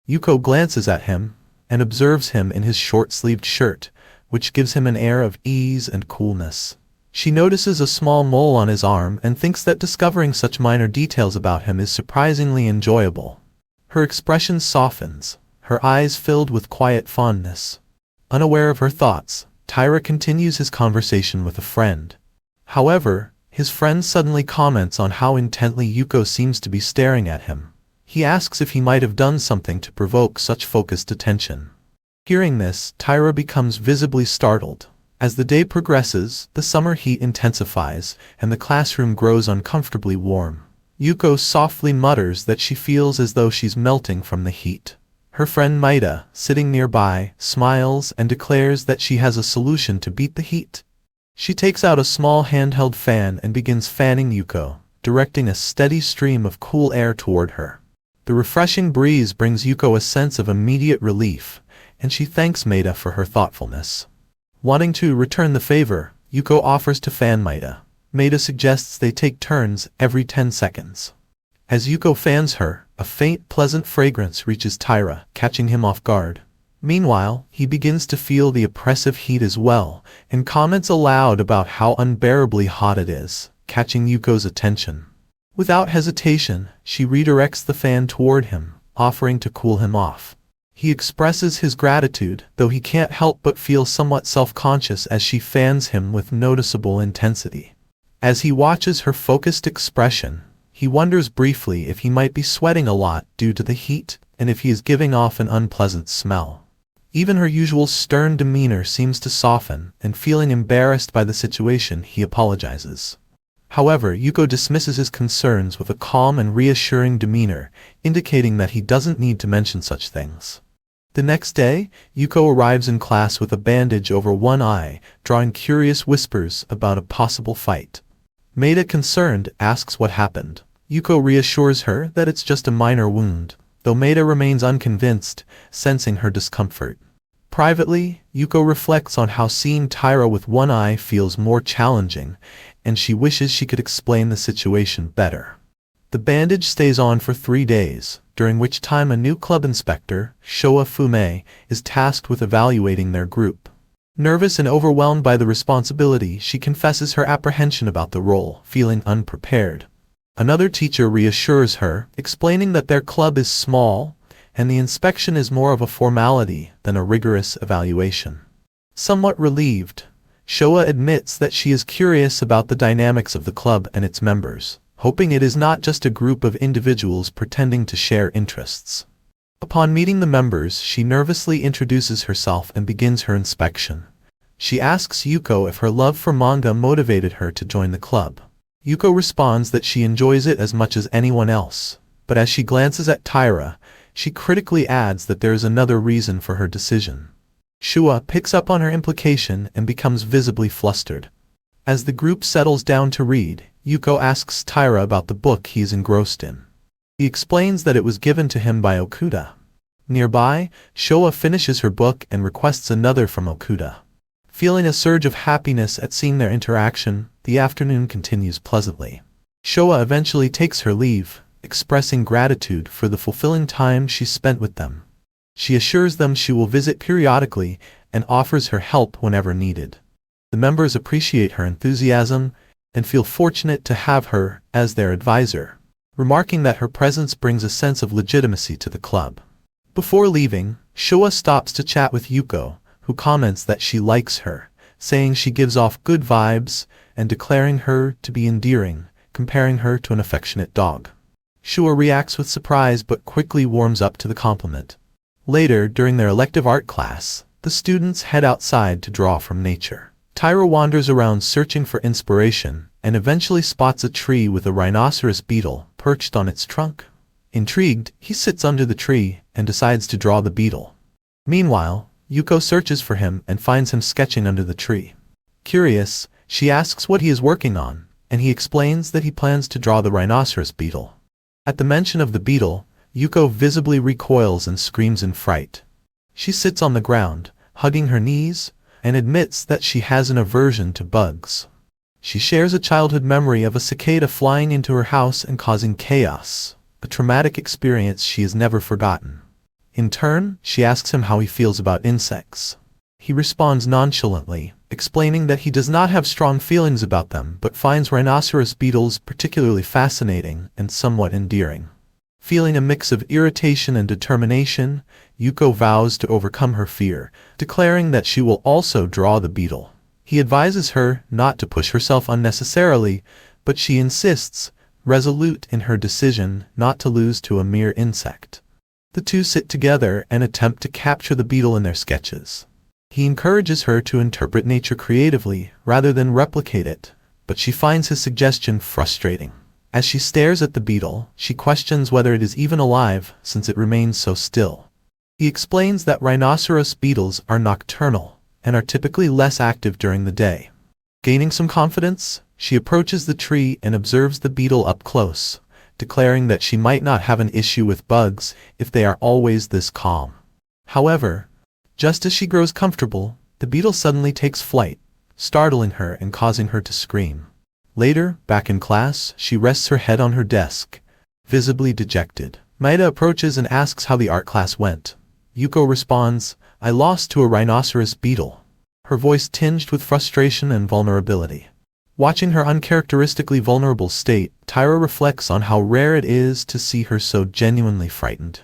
[SPEAKER 1] Yuko glances at him and observes him in his short-sleeved shirt, which gives him an air of ease and coolness. She notices a small mole on his arm and thinks that discovering such minor details about him is surprisingly enjoyable. Her expression softens, her eyes filled with quiet fondness. Unaware of her thoughts, Taira continues his conversation with a friend. However, his friend suddenly comments on how intently Yuko seems to be staring at him. He asks if he might have done something to provoke such focused attention. Hearing this, Taira becomes visibly startled. As the day progresses, the summer heat intensifies, and the classroom grows uncomfortably warm. Yuko softly mutters that she feels as though she's melting from the heat. Her friend Maida, sitting nearby, smiles and declares that she has a solution to beat the heat. She takes out a small handheld fan and begins fanning Yuko, directing a steady stream of cool air toward her. The refreshing breeze brings Yuko a sense of immediate relief, and she thanks Maida for her thoughtfulness. Wanting to return the favor, Yuko offers to fan Maida. Maida suggests they take turns every 10 seconds. As Yuko fans her, a faint, pleasant fragrance reaches Taira, catching him off guard. Meanwhile, he begins to feel the oppressive heat as well, and comments aloud about how unbearably hot it is, catching Yuko's attention. Without hesitation, she redirects the fan toward him, offering to cool him off. He expresses his gratitude, though he can't help but feel somewhat self-conscious as she fans him with noticeable intensity. As he watches her focused expression, he wonders briefly if he might be sweating a lot due to the heat, and if he is giving off an unpleasant smell. Even her usual stern demeanor seems to soften, and feeling embarrassed by the situation, he apologizes. However, Yuko dismisses his concerns with a calm and reassuring demeanor, indicating that he doesn't need to mention such things. The next day, Yuko arrives in class with a bandage over one eye, drawing curious whispers about a possible fight. Maida, concerned, asks what happened. Yuko reassures her that it's just a minor wound, though Maida remains unconvinced, sensing her discomfort. Privately, Yuko reflects on how seeing Taira with one eye feels more challenging, and she wishes she could explain the situation better. The bandage stays on for 3 days, during which time a new club inspector, Showa Fume, is tasked with evaluating their group. Nervous and overwhelmed by the responsibility, she confesses her apprehension about the role, feeling unprepared. Another teacher reassures her, explaining that their club is small, and the inspection is more of a formality than a rigorous evaluation. Somewhat relieved, Showa admits that she is curious about the dynamics of the club and its members, hoping it is not just a group of individuals pretending to share interests. Upon meeting the members, she nervously introduces herself and begins her inspection. She asks Yuko if her love for manga motivated her to join the club. Yuko responds that she enjoys it as much as anyone else, but as she glances at Taira, she critically adds that there is another reason for her decision. Shua picks up on her implication and becomes visibly flustered. As the group settles down to read, Yuko asks Taira about the book he is engrossed in. He explains that it was given to him by Okuda. Nearby, Showa finishes her book and requests another from Okuda. Feeling a surge of happiness at seeing their interaction, the afternoon continues pleasantly. Showa eventually takes her leave, expressing gratitude for the fulfilling time she spent with them. She assures them she will visit periodically and offers her help whenever needed. The members appreciate her enthusiasm and feel fortunate to have her as their advisor, remarking that her presence brings a sense of legitimacy to the club. Before leaving, Showa stops to chat with Yuko, who comments that she likes her, saying she gives off good vibes and declaring her to be endearing, comparing her to an affectionate dog. Showa reacts with surprise but quickly warms up to the compliment. Later, during their elective art class, the students head outside to draw from nature. Taira wanders around searching for inspiration and eventually spots a tree with a rhinoceros beetle perched on its trunk. Intrigued, he sits under the tree and decides to draw the beetle. Meanwhile, Yuko searches for him and finds him sketching under the tree. Curious, she asks what he is working on, and he explains that he plans to draw the rhinoceros beetle. At the mention of the beetle, Yuko visibly recoils and screams in fright. She sits on the ground, hugging her knees, and admits that she has an aversion to bugs. She shares a childhood memory of a cicada flying into her house and causing chaos, a traumatic experience she has never forgotten. In turn, she asks him how he feels about insects. He responds nonchalantly, explaining that he does not have strong feelings about them but finds rhinoceros beetles particularly fascinating and somewhat endearing. Feeling a mix of irritation and determination, Yuko vows to overcome her fear, declaring that she will also draw the beetle. He advises her not to push herself unnecessarily, but she insists, resolute in her decision not to lose to a mere insect. The two sit together and attempt to capture the beetle in their sketches. He encourages her to interpret nature creatively rather than replicate it, but she finds his suggestion frustrating. As she stares at the beetle, she questions whether it is even alive since it remains so still. He explains that rhinoceros beetles are nocturnal and are typically less active during the day. Gaining some confidence, she approaches the tree and observes the beetle up close, declaring that she might not have an issue with bugs if they are always this calm. However, just as she grows comfortable, the beetle suddenly takes flight, startling her and causing her to scream. Later, back in class, she rests her head on her desk, visibly dejected. Maeda approaches and asks how the art class went. Yuko responds, "I lost to a rhinoceros beetle," her voice tinged with frustration and vulnerability. Watching her uncharacteristically vulnerable state, Taira reflects on how rare it is to see her so genuinely frightened.